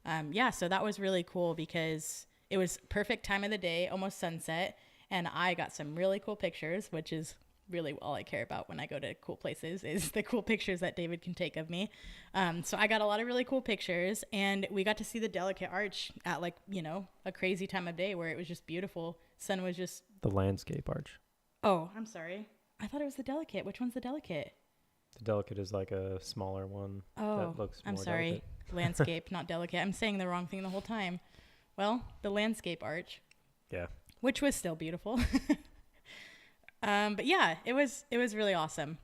so that was really cool because it was perfect time of the day, almost sunset, and I got some really cool pictures, which is really all I care about when I go to cool places is the cool pictures that David can take of me. So I got a lot of really cool pictures, and we got to see the Delicate Arch at a crazy time of day where it was just beautiful. Sun was just...
The landscape arch.
Oh, I'm sorry. I thought it was the Delicate. Which one's the Delicate?
The Delicate is like a smaller one.
Oh,
that looks more
I'm sorry.
delicate.
landscape, not delicate. I'm saying the wrong thing the whole time. Well, the landscape arch.
Yeah.
Which was still beautiful. But yeah, it was really awesome.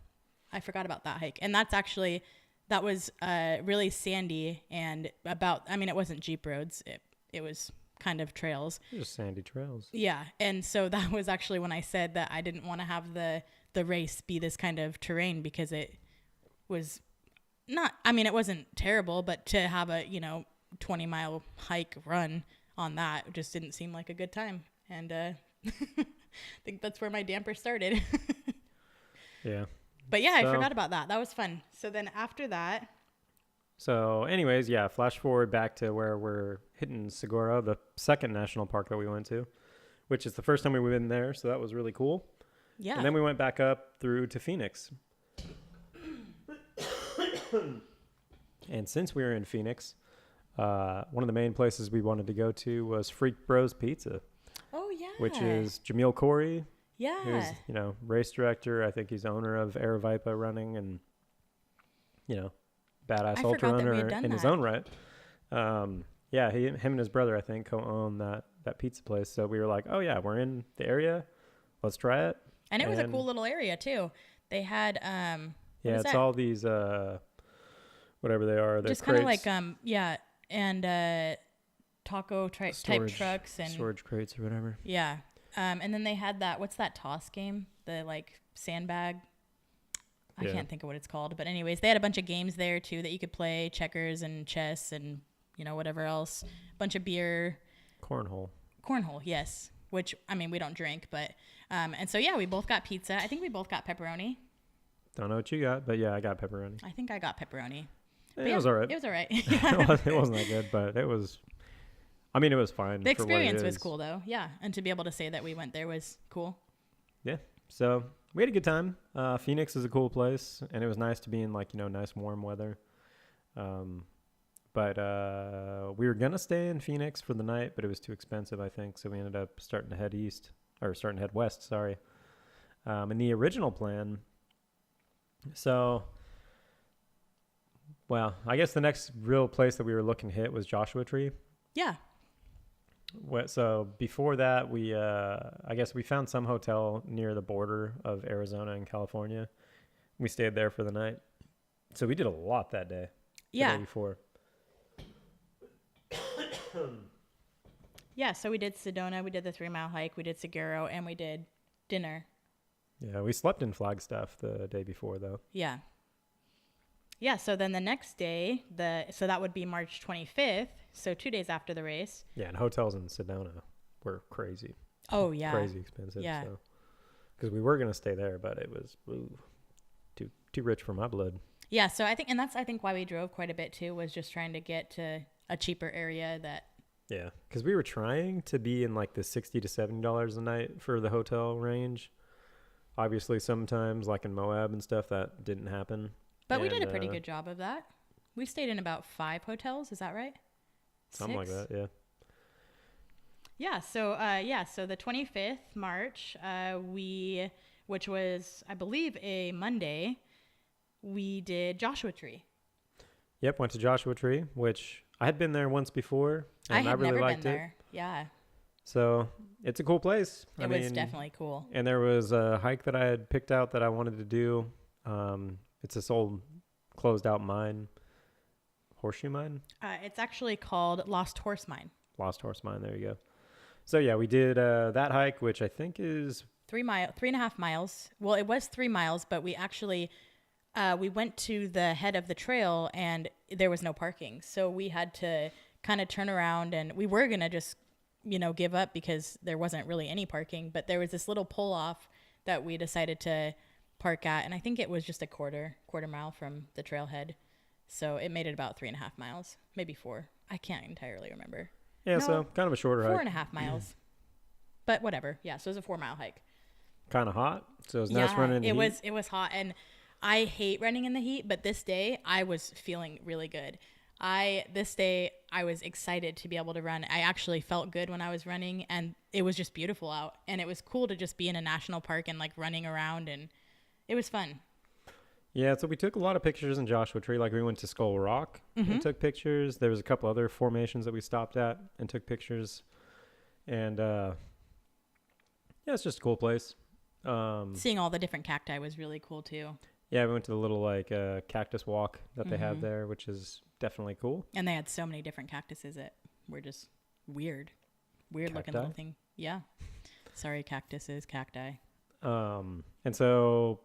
I forgot about that hike. And that was really sandy and it wasn't Jeep roads. It was kind of trails.
Just sandy trails.
Yeah. And so that was actually when I said that I didn't want to have the race be this kind of terrain, because it was not, it wasn't terrible, but to have a, 20-mile hike run on that just didn't seem like a good time. And I think that's where my damper started.
Yeah.
But yeah, I forgot about that. That was fun. So then after that.
So anyways, yeah, flash forward back to where we're hitting Segura, the second national park that we went to, which is the first time we've been there. So that was really cool.
Yeah.
And then we went back up through to Phoenix. And since we were in Phoenix, one of the main places we wanted to go to was Freak Bros Pizza.
Oh, yeah.
Which is Jamil Corey.
Yeah.
Who's, race director. I think he's owner of Air Vipa Running and, badass ultra runner in his own right. Yeah, him and his brother, I think, co-own that pizza place. So we were like, oh, yeah, we're in the area. Let's try it.
And it was a cool little area, too. They had...
yeah, it's all these, whatever they are.
Just kind of like, and taco type trucks. And
storage crates or whatever.
Yeah. And then they had what's that toss game? The, sandbag? I can't think of what it's called. But anyways, they had a bunch of games there, too, that you could play. Checkers and chess and, whatever else. A bunch of beer.
Cornhole,
yes. Which, we don't drink, but... and so, yeah, we both got pizza. I think we both got pepperoni.
Don't know what you got, but yeah, I got pepperoni.
I think I got pepperoni.
It was all right.
It was all right.
It wasn't that good, but it was... it was fine.
The experience was cool, though. Yeah. And to be able to say that we went there was cool.
Yeah. So we had a good time. Phoenix is a cool place, and it was nice to be in nice warm weather. But we were going to stay in Phoenix for the night, but it was too expensive, I think. So we ended up starting to head west, sorry. And the original plan. So, well, I guess the next real place that we were looking to hit was Joshua Tree.
Yeah.
So before that, we I guess we found some hotel near the border of Arizona and California. We stayed there for the night. So we did a lot that day.
Yeah.
The day before.
Yeah, so we did Sedona, we did the 3-mile hike, we did Seguro, and we did dinner.
Yeah, we slept in Flagstaff the day before, though.
Yeah. Yeah, so then the next day, so that would be March 25th, so 2 days after the race.
Yeah, and hotels in Sedona were crazy.
Oh, yeah.
Crazy expensive.
Yeah.
Because we were going to stay there, but it was too rich for my blood.
Yeah, so that's why we drove quite a bit, too, was just trying to get to a cheaper area that...
Yeah, because we were trying to be in the $60 to $70 a night for the hotel range. Obviously, sometimes, in Moab and stuff, that didn't happen.
But we did a pretty good job of that. We stayed in about 5 hotels. Is that right?
Something
6?
like that, yeah.
Yeah. So the 25th March, which was, I believe, a Monday, we did Joshua Tree.
Yep. Went to Joshua Tree, which I had been there once before. And I really never liked been there.
Yeah.
So it's a cool place.
It was definitely cool.
And there was a hike that I had picked out that I wanted to do. It's this old closed out mine. Horseshoe Mine?
It's actually called Lost Horse Mine.
Lost Horse Mine. There you go. So yeah, we did that hike, which I think is
3.5 miles. Well, it was 3 miles, but we actually we went to the head of the trail and there was no parking, so we had to kind of turn around, and we were gonna just give up because there wasn't really any parking. But there was this little pull off that we decided to park at, and I think it was just a quarter mile from the trailhead. So it made it about 3.5 miles, maybe 4. I can't entirely remember.
Yeah, so kind of a shorter hike.
4.5 miles. But whatever. Yeah, so it was a 4-mile hike.
Kind of hot. So it was nice running in the heat.
It was hot, and I hate running in the heat, but this day I was feeling really good. This day I was excited to be able to run. I actually felt good when I was running, and it was just beautiful out. And it was cool to just be in a national park and running around, and it was fun.
Yeah, so we took a lot of pictures in Joshua Tree. Like we went to Skull Rock and took pictures. There was a couple other formations that we stopped at and took pictures. And yeah, it's just a cool place.
Seeing all the different cacti was really cool too.
Yeah, we went to the little like cactus walk that they have there, which is definitely cool.
And they had so many different cactuses that were just weird looking little thing. Yeah. Sorry, cactuses, cacti.
And so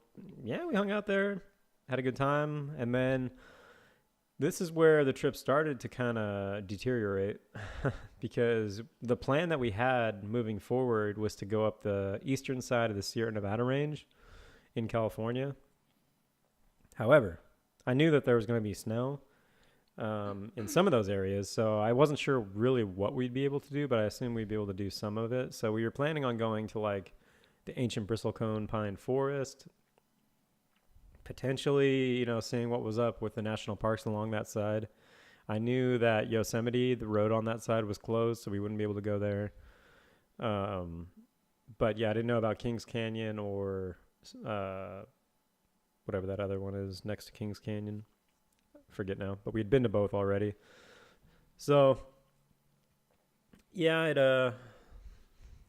yeah, we hung out there, had a good time, and then this is where the trip started to kind of deteriorate because the plan that we had moving forward was to go up the eastern side of the Sierra Nevada range in California. However, I knew that there was going to be snow in some of those areas, so I wasn't sure really what we'd be able to do, but I assumed we'd be able to do some of it. So we were planning on going to like the ancient bristlecone pine forest, potentially, you know, seeing what was up with the national parks along that side. I knew that Yosemite, the road on that side was closed, so we wouldn't be able to go there. But yeah, I didn't know about Kings Canyon or whatever that other one is next to Kings Canyon. I forget now, but we'd been to both already. So yeah, I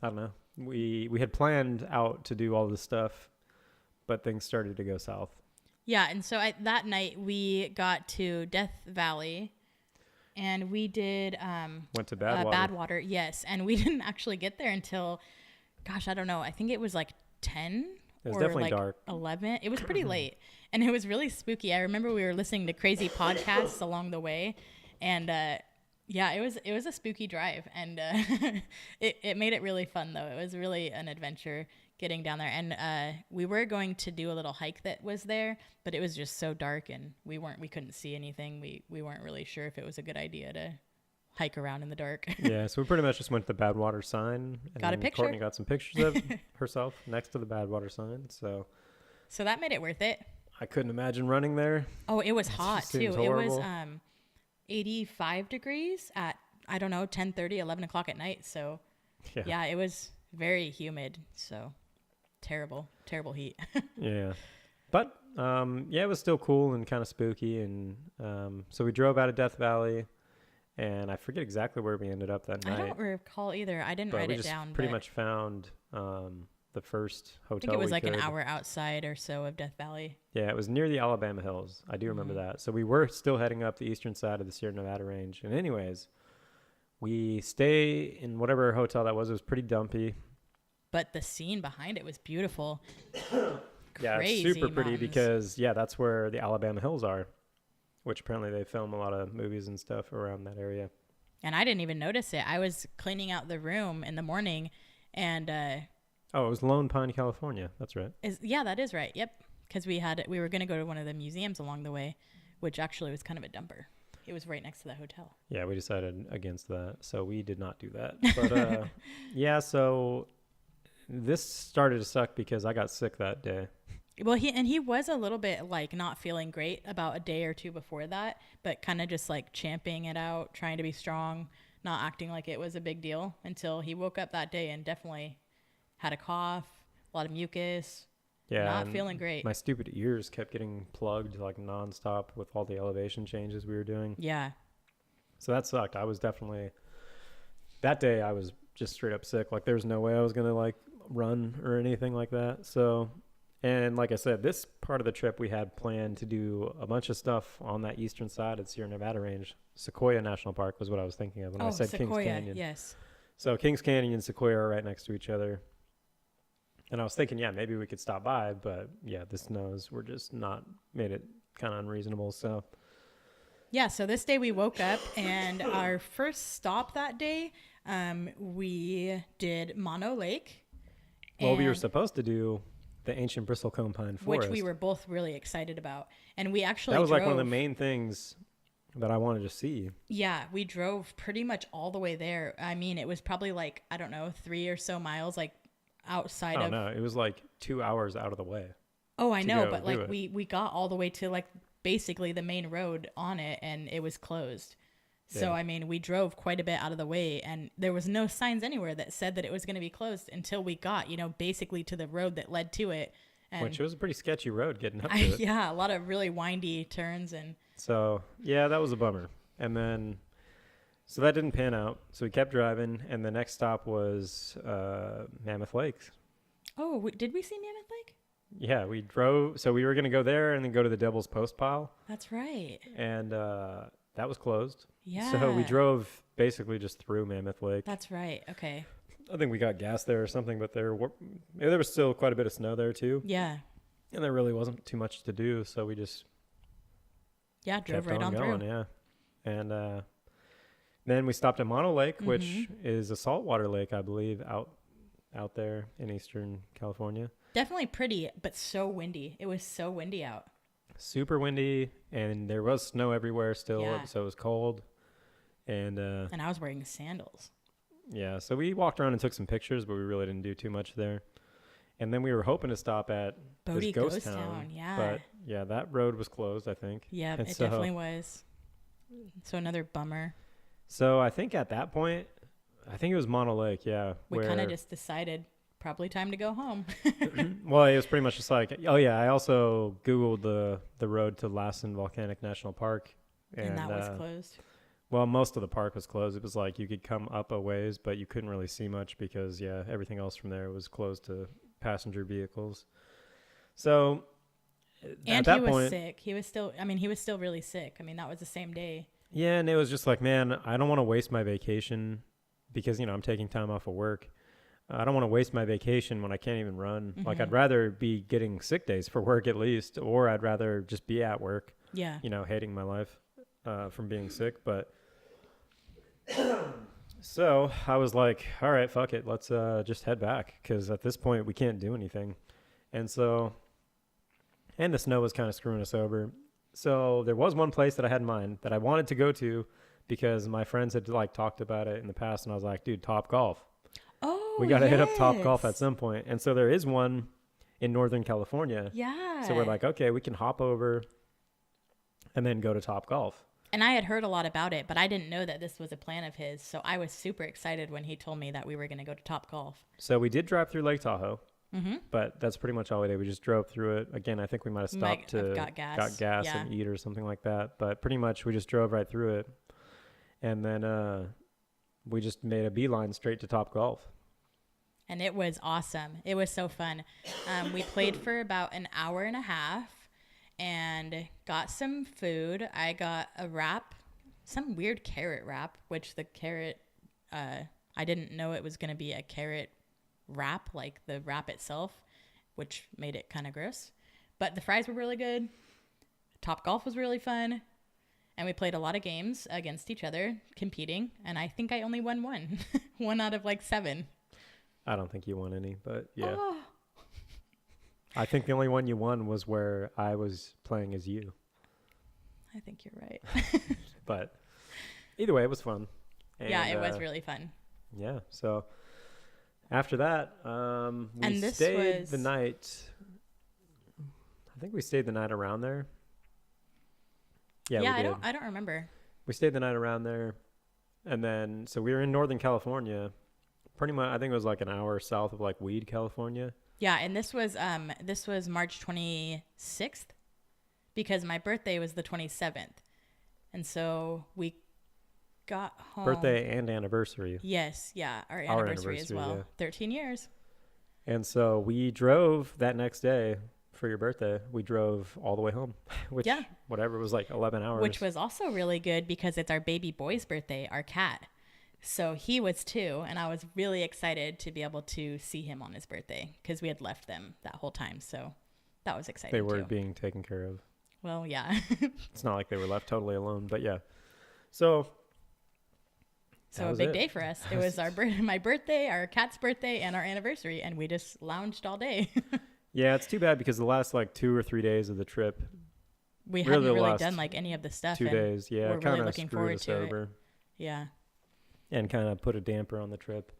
don't know. We had planned out to do all this stuff, but things started to go south.
Yeah, and so that night we got to Death Valley, and we did
went to Badwater.
Yes, and we didn't actually get there until, gosh, I don't know. I think it was like 10
It was
or
definitely
like
dark.
11. It was pretty late, and it was really spooky. I remember we were listening to crazy podcasts along the way, and yeah, it was a spooky drive, and it made it really fun though. It was really an adventure getting down there, and we were going to do a little hike that was there, but it was just so dark, and we couldn't see anything. We weren't really sure if it was a good idea to hike around in the dark.
Yeah, so we pretty much just went to the Badwater sign. And
got a picture.
Courtney got some pictures of herself next to the Badwater sign. So
that made it worth it.
I couldn't imagine running there.
Oh, it was hot too.
Horrible.
It was 85 degrees at, I don't know, 10:30, 11 o'clock at night. So yeah, it was very humid. So terrible heat.
Yeah. But yeah, it was still cool and kind of spooky. And so we drove out of Death Valley, and I forget exactly where we ended up that night.
I don't recall either. I didn't write it down.
Pretty much found the first hotel.
I think it was like an hour outside or so of Death Valley.
Yeah, it was near the Alabama Hills. I do remember that. So we were still heading up the eastern side of the Sierra Nevada range. And anyways, we stay in whatever hotel that was. It was pretty dumpy.
But the scene behind it was beautiful.
Yeah, it's super pretty because, yeah, that's where the Alabama Hills are, which apparently they film a lot of movies and stuff around that area.
And I didn't even notice it. I was cleaning out the room in the morning, and
oh, it was Lone Pine, California. That's right.
Yeah, that is right. Yep. Because we were going to go to one of the museums along the way, which actually was kind of a dumper. It was right next to the hotel. Yeah,
we decided against that, so we did not do that. But yeah, so this started to suck because I got sick that day.
Well, he was a little bit like not feeling great about a day or two before that, but kind of just like champing it out, trying to be strong, not acting like it was a big deal until he woke up that day and definitely had a cough, a lot of mucus. Yeah, not feeling great.
My stupid ears kept getting plugged like nonstop with all the elevation changes we were doing.
Yeah.
So that sucked. I was definitely, that day I was just straight up sick. Like there was no way I was going to like run or anything like that. So, and like I said, this part of the trip we had planned to do a bunch of stuff on that eastern side of the Sierra Nevada range. Sequoia National Park was what I was thinking of when I said
Sequoia,
Kings Canyon.
Yes.
So Kings Canyon and Sequoia are right next to each other. And I was thinking, yeah, maybe we could stop by, but yeah, the snows were just not, made it kind of unreasonable. So
yeah, so this day we woke up, and our first stop that day, we did Mono Lake.
Well, we were supposed to do the ancient bristlecone pine forest,
which we were both really excited about. And we actually
that was like one of the main things that I wanted to see.
Yeah, we drove pretty much all the way there. I mean, it was probably like, I don't know, 3 or so miles, like outside of.
No, it was like 2 hours out of the way.
Oh, I know, but like we got all the way to like basically the main road on it, and it was closed. So, I mean, we drove quite a bit out of the way, and there was no signs anywhere that said that it was going to be closed until we got, basically to the road that led to it. And
which was a pretty sketchy road getting up to it.
yeah, a lot of really windy turns. And
So, yeah, that was a bummer. And then, so that didn't pan out. So we kept driving, and the next stop was Mammoth Lakes.
oh, did we see Mammoth Lake?
Yeah, we drove. So we were going to go there and then go to the Devil's Post Pile.
That's right.
And that was closed.
Yeah.
So we drove basically just through Mammoth Lake.
That's right. Okay.
I think we got gas there or something, but there was still quite a bit of snow there too.
Yeah.
And there really wasn't too much to do, so we just
drove
kept
right on
going,
through.
yeah. And then we stopped at Mono Lake, which is a saltwater lake, I believe, out there in Eastern California.
Definitely pretty, but so windy. It was so windy out.
Super windy, and there was snow everywhere still,
Yeah.
so it was cold. And
I was wearing sandals.
yeah, so we walked around and took some pictures, but we really didn't do too much there. And then we were hoping to stop at
Bodie
this ghost
Ghost
town,
Town, yeah.
but yeah, that road was closed, I think.
Yeah,
And
it
so-
definitely was. So another bummer.
So I think at that point, I think it was Mono Lake, yeah.
We kind
where-
of just decided probably time to go home.
Well, it was pretty much just like, oh yeah, I also Googled the road to Lassen Volcanic National Park.
And that was closed.
Well, most of the park was closed. It was like you could come up a ways, but you couldn't really see much because, yeah, everything else from there was closed to passenger vehicles. So
And
at that
he was
point,
sick. He was still really sick. I mean, that was the same day.
yeah, and it was just like, man, I don't want to waste my vacation because, I'm taking time off of work. I don't want to waste my vacation when I can't even run. Like, I'd rather be getting sick days for work at least, or I'd rather just be at work,
Yeah.
hating my life from being sick. But so I was like, all right, fuck it. Let's just head back because at this point we can't do anything. And the snow was kind of screwing us over. So there was one place that I had in mind that I wanted to go to because my friends had talked about it in the past. And I was like, dude, Top Golf.
Oh,
We got to hit up Top Golf at
yes.
some point. And so there is one in Northern California.
Yeah.
So we're like, okay, we can hop over and then go to Top Golf.
And I had heard a lot about it, but I didn't know that this was a plan of his. So I was super excited when he told me that we were going to go to Top Golf.
So we did drive through Lake Tahoe, but that's pretty much all we did. We just drove through it. Again, I think we might have stopped to
got gas. Yeah.
and eat or something like that. But pretty much we just drove right through it. And then we just made a beeline straight to Top Golf.
And it was awesome. It was so fun. We played for about an hour and a half and got some food. I got a wrap, some weird carrot wrap, which the carrot, I didn't know it was going to be a carrot wrap, like the wrap itself, which made it kind of gross. But the fries were really good. Top Golf was really fun. And we played a lot of games against each other, competing. And I think I only won one, one out of 7.
I don't think you won any, but yeah.
Oh.
I think the only one you won was where I was playing as you.
I think you're right.
But either way, it was fun.
Yeah, it was really fun.
Yeah. So after that, we
And this
stayed
was-
the night. I think we stayed the night around there. Yeah, we did.
I don't remember.
We stayed the night around there, and then so we were in Northern California. Pretty much, I think it was an hour south of Weed, California.
Yeah, and this was March 26th because my birthday was the 27th. And so we got home.
Birthday and anniversary.
Yes, yeah, our anniversary as well.
yeah.
13 years.
And so we drove that next day for your birthday. We drove all the way home, which
Yeah.
whatever, it was 11 hours.
Which was also really good because it's our baby boy's birthday, our cat. So he was 2, and I was really excited to be able to see him on his birthday because we had left them that whole time. So that was exciting
they were
too.
being taken care of.
Well, yeah.
It's not like they were left totally alone, but yeah. So
So
that
a
was
big
it.
day for us. It was my birthday, our cat's birthday, and our anniversary, and we just lounged all day.
Yeah, it's too bad because the last 2 or 3 days of the trip,
We
Really
hadn't
the
really
last
done any of the stuff.
2
and
days, yeah,
we're
kind
really
of
looking
screwed
forward
us
to it.
over
Yeah,
and kind of put a damper on the trip.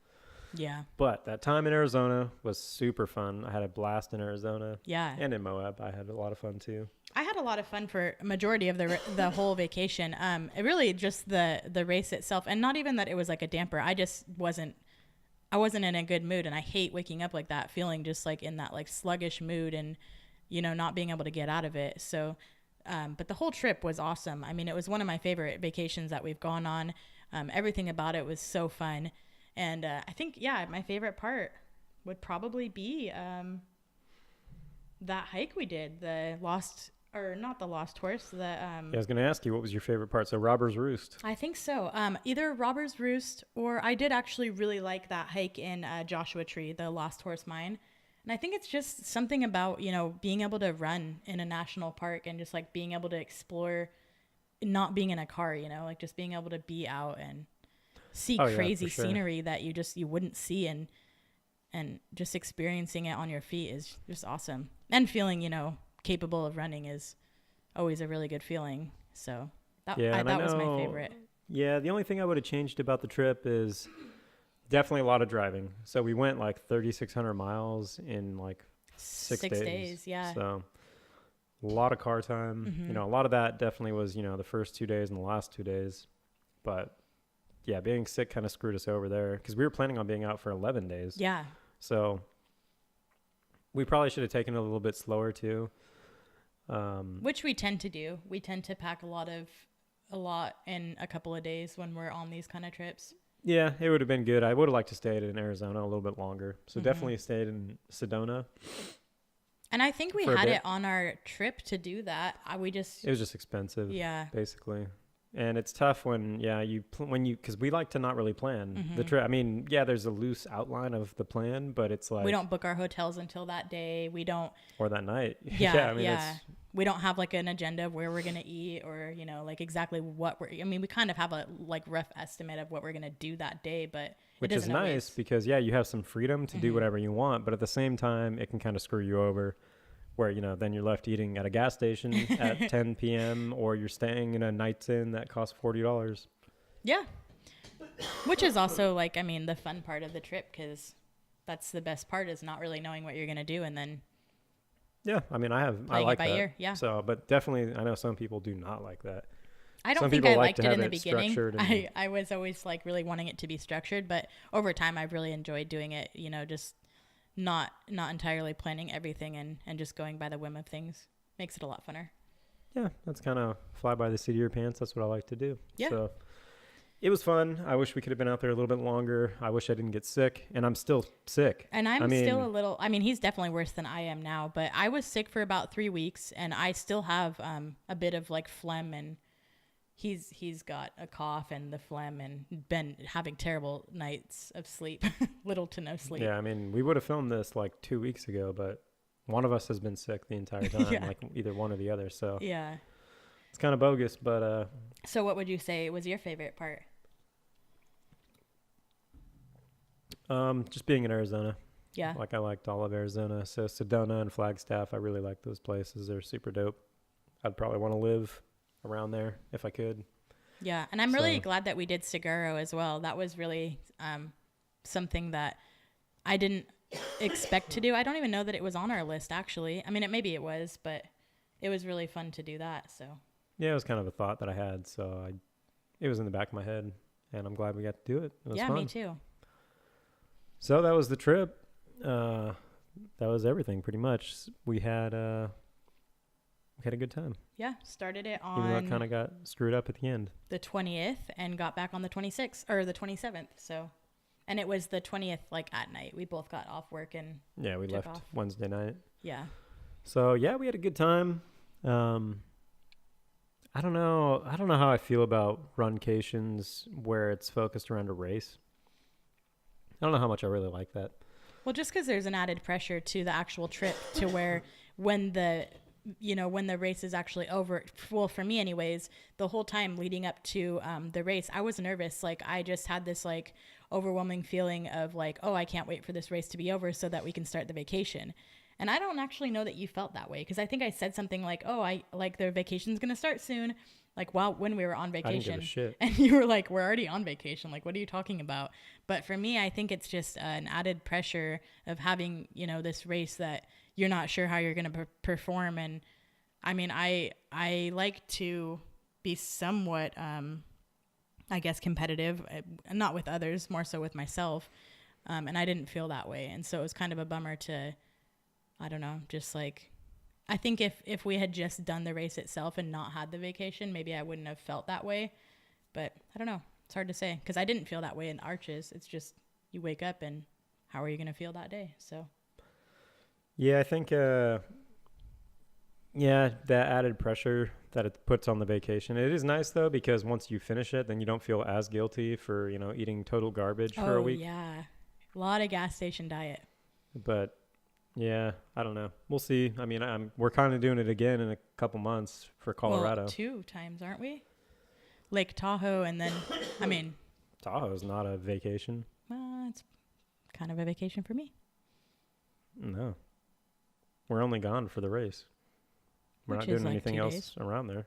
yeah,
But that time in Arizona was super fun. I had a blast in Arizona
yeah.
and in Moab. I had a lot of fun too.
I had a lot of fun for a majority of the whole vacation. It really just the race itself, and not even that it was a damper. I wasn't in a good mood, and I hate waking up like that, feeling just like in that like sluggish mood and, not being able to get out of it. So, but the whole trip was awesome. I mean, it was one of my favorite vacations that we've gone on. Everything about it was so fun. And I think, my favorite part would probably be that hike we did, not the Lost Horse.
I was going to ask you, what was your favorite part? So Robber's Roost.
I think so. Either Robber's Roost, or I did actually really like that hike in Joshua Tree, the Lost Horse Mine. And I think it's just something about, being able to run in a national park and just like being able to explore, not being in a car, like just being able to be out and see crazy scenery that you wouldn't see, and just experiencing it on your feet is just awesome. And feeling, capable of running is always a really good feeling. So that was my favorite.
Yeah, the only thing I would have changed about the trip is definitely a lot of driving. So we went like 3,600 miles in like 6 days.
Yeah.
So a lot of car time.
Mm-hmm.
A lot of that definitely was, the first 2 days and the last 2 days. But yeah, being sick kind of screwed us over there because we were planning on being out for 11 days.
Yeah.
So we probably should have taken it a little bit slower too.
Which we tend to do. We tend to pack a lot in a couple of days when we're on these kind of trips.
Yeah, it would have been good. I would have liked to stay in Arizona a little bit longer. So definitely stayed in Sedona.
And I think we had it on our trip to do that. It was
just expensive.
Yeah.
Basically. And it's tough when because we like to not really plan the trip. I mean, there's a loose outline of the plan, but it's like,
we don't book our hotels until that day. We don't,
or that night.
Yeah. We don't have like an agenda of where we're going to eat or, like exactly what we kind of have a like rough estimate of what we're going to do that day, but
which is nice because you have some freedom to do whatever you want, but at the same time, it can kind of screw you over. Where, then you're left eating at a gas station at 10 p.m. or you're staying in a Night's Inn that costs $40.
Yeah. Which is also like, the fun part of the trip, because that's the best part, is not really knowing what you're going to do. And then.
Yeah. I like that.
Ear. Yeah.
So, but definitely, I know some people do not like that.
I don't think I liked it in the beginning. I was always like really wanting it to be structured, but over time I've really enjoyed doing it, just not entirely planning everything and just going by the whim of things. Makes it a lot funner.
Yeah, that's kind of fly by the seat of your pants. That's what I like to do.
Yeah.
So it was fun. I wish we could have been out there a little bit longer. I wish I didn't get sick, and I'm still sick.
And I'm still a little, he's definitely worse than I am now, but I was sick for about 3 weeks, and I still have a bit of like phlegm, and he's got a cough and the phlegm and been having terrible nights of sleep, little to no sleep.
Yeah, we would have filmed this like 2 weeks ago, but one of us has been sick the entire time, like either one or the other. So
yeah,
it's kind of bogus, but.
So what would you say was your favorite part?
Just being in Arizona.
Yeah.
Like I liked all of Arizona. So Sedona and Flagstaff, I really like those places. They're super dope. I'd probably want to live around there if I could.
Yeah, and I'm really glad that we did Seguro as well. That was really something that I didn't expect to do. I don't even know that it was on our list, actually. Maybe it was, but it was really fun to do that. So
yeah, it was kind of a thought that I had. So it was in the back of my head, and I'm glad we got to do it. It was fun.
Me too.
So that was the trip. That was everything pretty much. We had a good time.
Yeah, started it on.
Even though it kind of got screwed up at the end.
The 20th, and got back on the 26th or the 27th. So, and it was the 20th like at night. We both got off work and
we left off Wednesday night.
Yeah.
So yeah, we had a good time. I don't know how I feel about runcations where it's focused around a race. I don't know how much I really like that.
Well, just because there's an added pressure to the actual trip, to where when the race is actually over, well, for me anyways, the whole time leading up to the race, I was nervous. Like, I just had this like overwhelming feeling of like, oh, I can't wait for this race to be over so that we can start the vacation. And I don't actually know that you felt that way, because I think I said something like, oh, I like the vacation's going to start soon. Like, when we were on vacation.
I didn't give a shit.
And you were like, we're already on vacation. Like, what are you talking about? But for me, I think it's just an added pressure of having, this race that you're not sure how you're going to perform. And I like to be somewhat, I guess, competitive, not with others, more so with myself. And I didn't feel that way. And so it was kind of a bummer to, I don't know, just like, I think if we had just done the race itself and not had the vacation, maybe I wouldn't have felt that way. But I don't know. It's hard to say because I didn't feel that way in Arches. It's just you wake up and how are you going to feel that day? So.
Yeah, I think, that added pressure that it puts on the vacation. It is nice though, because once you finish it, then you don't feel as guilty for, eating total garbage for a week.
Yeah. A lot of gas station diet.
But yeah, I don't know. We'll see. I mean, we're kind of doing it again in a couple months for Colorado.
Well, 2 times, aren't we? Lake Tahoe, and then,
Tahoe's not a vacation.
It's kind of a vacation for me.
No. We're only gone for the race. We're not doing anything else around there.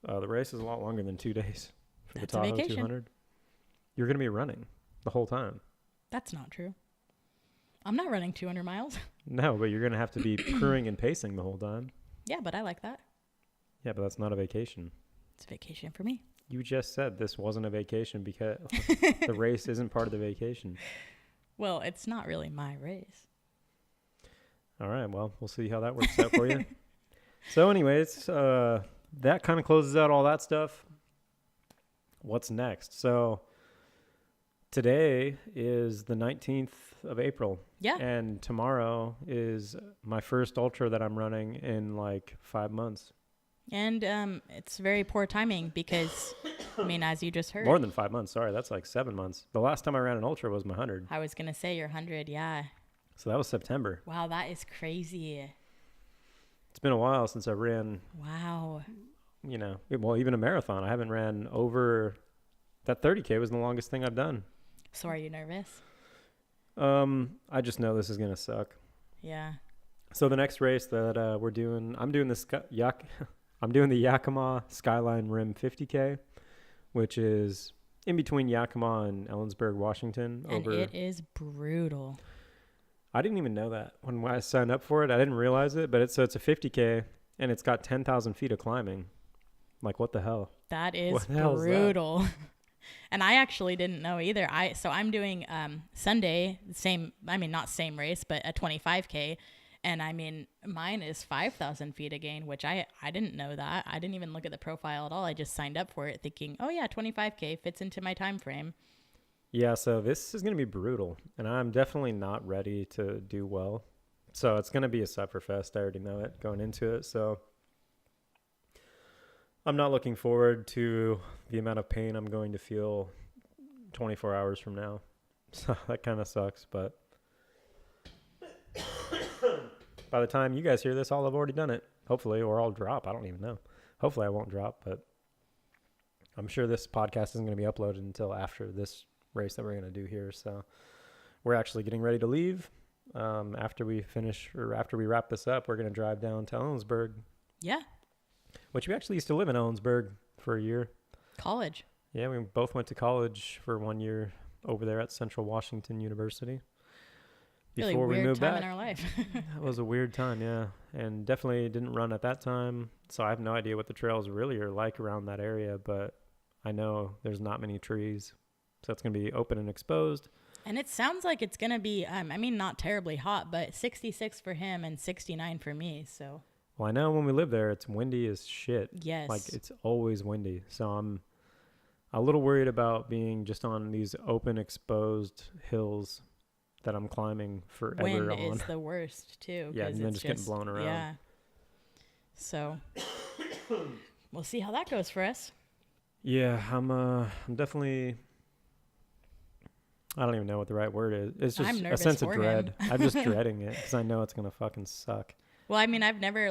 The race is a lot longer than 2 days for the Tahoe 200. You're going to be running the whole time.
That's not true. I'm not running 200 miles.
No, but you're going to have to be crewing and pacing the whole time.
Yeah, but I like that.
Yeah, but that's not a vacation.
It's a vacation for me.
You just said this wasn't a vacation because the race isn't part of the vacation.
Well, it's not really my race.
All right, well, we'll see how that works out for you. So anyways, that kind of closes out all that stuff. What's next? So today is the 19th of April.
Yeah.
And tomorrow is my first ultra that I'm running in like 5 months.
And it's very poor timing because, as you just heard.
More than 5 months. Sorry, that's like 7 months. The last time I ran an ultra was my 100.
I was going to say your 100, yeah.
So that was September.
Wow, that is crazy.
It's been a while since I ran.
Wow.
Even a marathon. I haven't ran over. That 30K was the longest thing I've done.
So are you nervous?
I just know this is going to suck.
Yeah.
So the next race that we're doing, I'm doing the Yakima Skyline Rim 50K, which is in between Yakima and Ellensburg, Washington.
And it is brutal.
I didn't even know that when I signed up for it. I didn't realize it, but it's a 50K and it's got 10,000 feet of climbing. Like, what the hell?
That is brutal. And I actually didn't know either. I'm doing Sunday, not same race, but a 25K. And mine is 5,000 feet again, which I didn't know that. I didn't even look at the profile at all. I just signed up for it thinking, oh yeah, 25K fits into my time frame.
Yeah, so this is going to be brutal, and I'm definitely not ready to do well. So it's going to be a sufferfest. I already know it going into it. So I'm not looking forward to the amount of pain I'm going to feel 24 hours from now. So that kind of sucks, but by the time you guys hear this, I'll have already done it, hopefully, or I'll drop. I don't even know. Hopefully I won't drop, but I'm sure this podcast isn't going to be uploaded until after this race that we're going to do here. So we're actually getting ready to leave. After we wrap this up, we're going to drive down to Ellensburg.
Yeah.
Which we actually used to live in Ellensburg for a year.
College.
Yeah, we both went to college for 1 year over there at Central Washington University. Before we moved back.
Really weird time in our life.
That was a weird time, yeah. And definitely didn't run at that time. So I have no idea what the trails really are like around that area, but I know there's not many trees. So it's going to be open and exposed.
And it sounds like it's going to be, not terribly hot, but 66 for him and 69 for me. So.
Well, I know when we live there, it's windy as shit.
Yes.
Like, it's always windy. So I'm a little worried about being just on these open, exposed hills that I'm climbing forever
Wind
on.
is the worst, too.
Yeah, and then just getting blown around.
Yeah. So we'll see how that goes for us.
Yeah, I'm definitely... I don't even know what the right word is. It's just a sense of dread. I'm just dreading it because I know it's going to fucking suck.
Well, I've never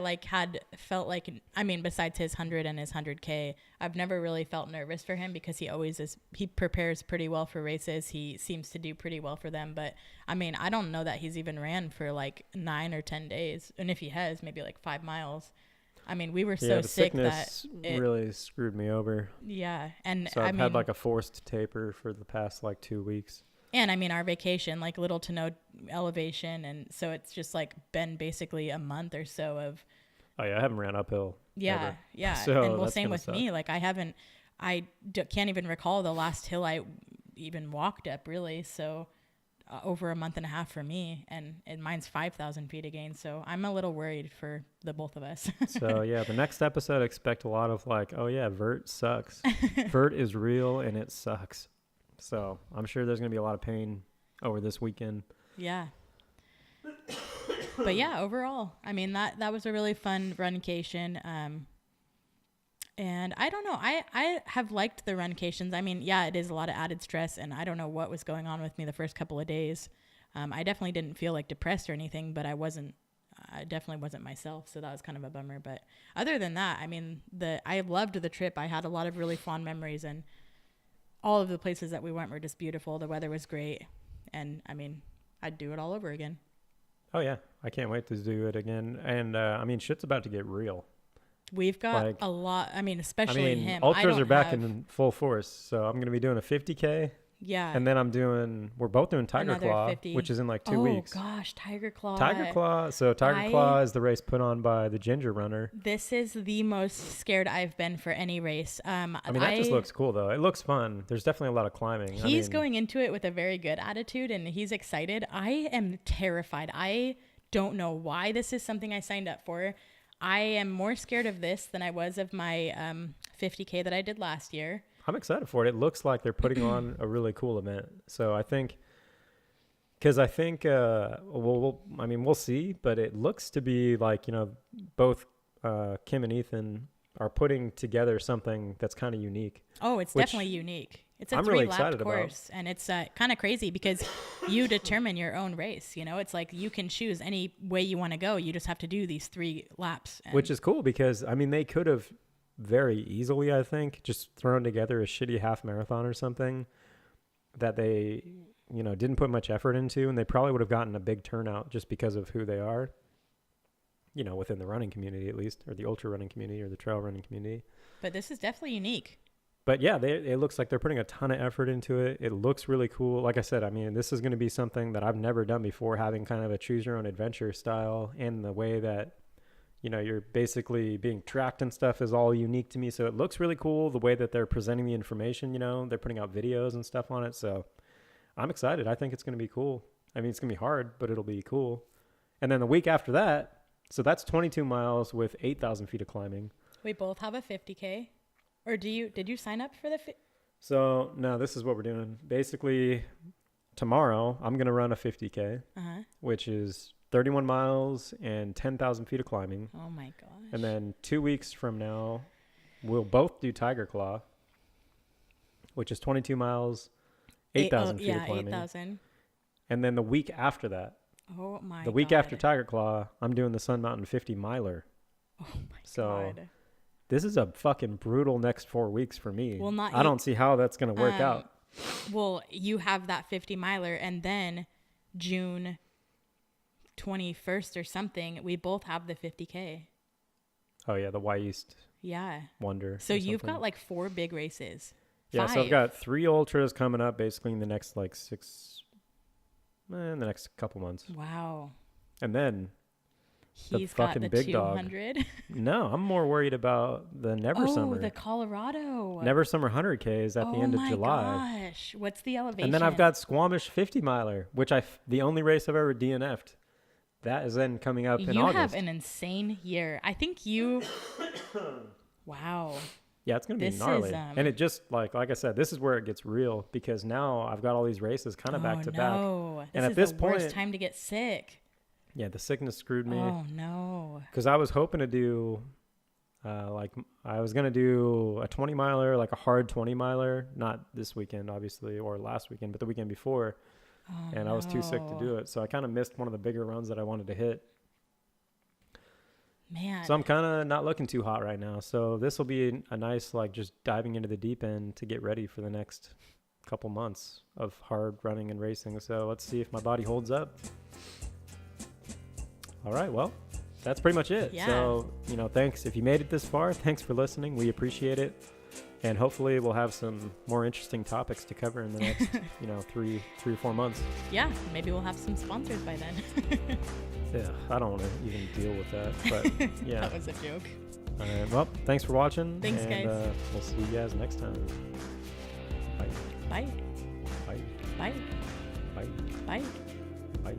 felt like, besides his 100 and his 100K, I've never really felt nervous for him because he prepares pretty well for races. He seems to do pretty well for them. But I don't know that he's even ran for like 9 or 10 days. And if he has, maybe like 5 miles. We were so sick that
it really screwed me over.
Yeah. And
so I've had like a forced taper for the past like 2 weeks.
And our vacation, like little to no elevation. And so it's just like been basically a month or so of.
Oh yeah. I haven't ran uphill.
Yeah.
Ever.
Yeah.
So
and same with me. Like I can't even recall the last hill I even walked up really. So over a month and a half for me, and mine's 5,000 feet again. So I'm a little worried for the both of us.
So yeah, the next episode, expect a lot of like, oh yeah, vert sucks. Vert is real and it sucks. So I'm sure there's going to be a lot of pain over this weekend.
Yeah. But yeah, overall, I mean, that was a really fun runcation. And I don't know, I have liked the runcations. I mean, yeah, it is a lot of added stress, and I don't know what was going on with me the first couple of days. I definitely didn't feel like depressed or anything, but I definitely wasn't myself. So that was kind of a bummer. But other than that, I mean, I loved the trip. I had a lot of really fond memories, and all of the places that we went were just beautiful. The weather was great. And I mean, I'd do it all over again.
Oh yeah, I can't wait to do it again. And I mean, shit's about to get real.
We've got a lot. I mean, especially him.
Ultras are back in full force. So I'm going to be doing a 50K.
Yeah.
And then we're both doing Tiger Claw, 50. Which is in like 2 weeks.
Oh gosh, Tiger Claw.
So Tiger Claw is the race put on by the Ginger Runner.
This is the most scared I've been for any race.
I mean, that just looks cool though. It looks fun. There's definitely a lot of climbing.
He's going into it with a very good attitude, and he's excited. I am terrified. I don't know why this is something I signed up for. I am more scared of this than I was of my 50K that I did last year.
I'm excited for it. It looks like they're putting on a really cool event. So I think, we'll see, but it looks to be like, both Kim and Ethan are putting together something that's kind of unique.
Oh, it's definitely unique. It's a 3-lap course, and it's kind of crazy because you determine your own race. It's like you can choose any way you want to go. You just have to do these 3 laps.
Which is cool because, I mean, they could have very easily, I think, just thrown together a shitty half marathon or something that they, didn't put much effort into, and they probably would have gotten a big turnout just because of who they are, within the running community at least, or the ultra running community or the trail running community.
But this is definitely unique.
But yeah, it looks like they're putting a ton of effort into it. It looks really cool. Like I said, I mean, this is going to be something that I've never done before, having kind of a choose your own adventure style, and the way that, you're basically being tracked and stuff is all unique to me. So it looks really cool. The way that they're presenting the information, they're putting out videos and stuff on it. So I'm excited. I think it's going to be cool. I mean, it's going to be hard, but it'll be cool. And then the week after that, so that's 22 miles with 8,000 feet of climbing.
We both have a 50K. Or did you sign up for the?
So no, this is what we're doing. Basically, tomorrow I'm gonna run a 50K, which is 31 miles and 10,000 feet of climbing.
Oh my gosh!
And then 2 weeks from now, we'll both do Tiger Claw, which is 22 miles, 8,000 feet of climbing.
8,000.
And then the week after that,
the
week after Tiger Claw, I'm doing the Sun Mountain 50 miler.
Oh my god!
This is a fucking brutal next 4 weeks for me.
Well,
I don't see how that's going to work out.
Well, you have that 50 miler, and then June 21st or something, we both have the 50K.
Oh yeah, the Y East.
Yeah.
Wonder.
So you've got like 4 big races.
Yeah, 5. So I've got 3 ultras coming up basically in the next like 6, in the next couple months.
Wow.
And then
he's got the big 200.
Dog. No, I'm more worried about the Never Summer.
Oh, the Colorado.
Never Summer 100K is at the end of July.
Oh my gosh. What's the elevation?
And then I've got Squamish 50 miler, which the only race I've ever DNF'd. That is then coming up in August.
You have an insane year. I think you... Wow.
Yeah, it's going to be gnarly. And it just, like I said, this is where it gets real because now I've got all these races kind of back to back.
And at this point... This is the worst time to get sick.
Yeah, the sickness screwed me.
Oh, no.
Because I was hoping to do, I was going to do a 20 miler, like a hard 20 miler, not this weekend, obviously, or last weekend, but the weekend before. I was too sick to do it. So I kind of missed one of the bigger runs that I wanted to hit.
Man.
So I'm kind of not looking too hot right now. So this will be a nice, just diving into the deep end to get ready for the next couple months of hard running and racing. So let's see if my body holds up. All right, well, that's pretty much it.
Yeah.
So, thanks. If you made it this far, thanks for listening. We appreciate it. And hopefully we'll have some more interesting topics to cover in the next, 3 or 4 months.
Yeah, maybe we'll have some sponsors by then.
Yeah, I don't want to even deal with that, but yeah.
That was a joke.
All right, well, thanks for watching.
Thanks, guys.
We'll see you guys next time. Bye.
Bye.
Bye.
Bye.
Bye.
Bye.
Bye.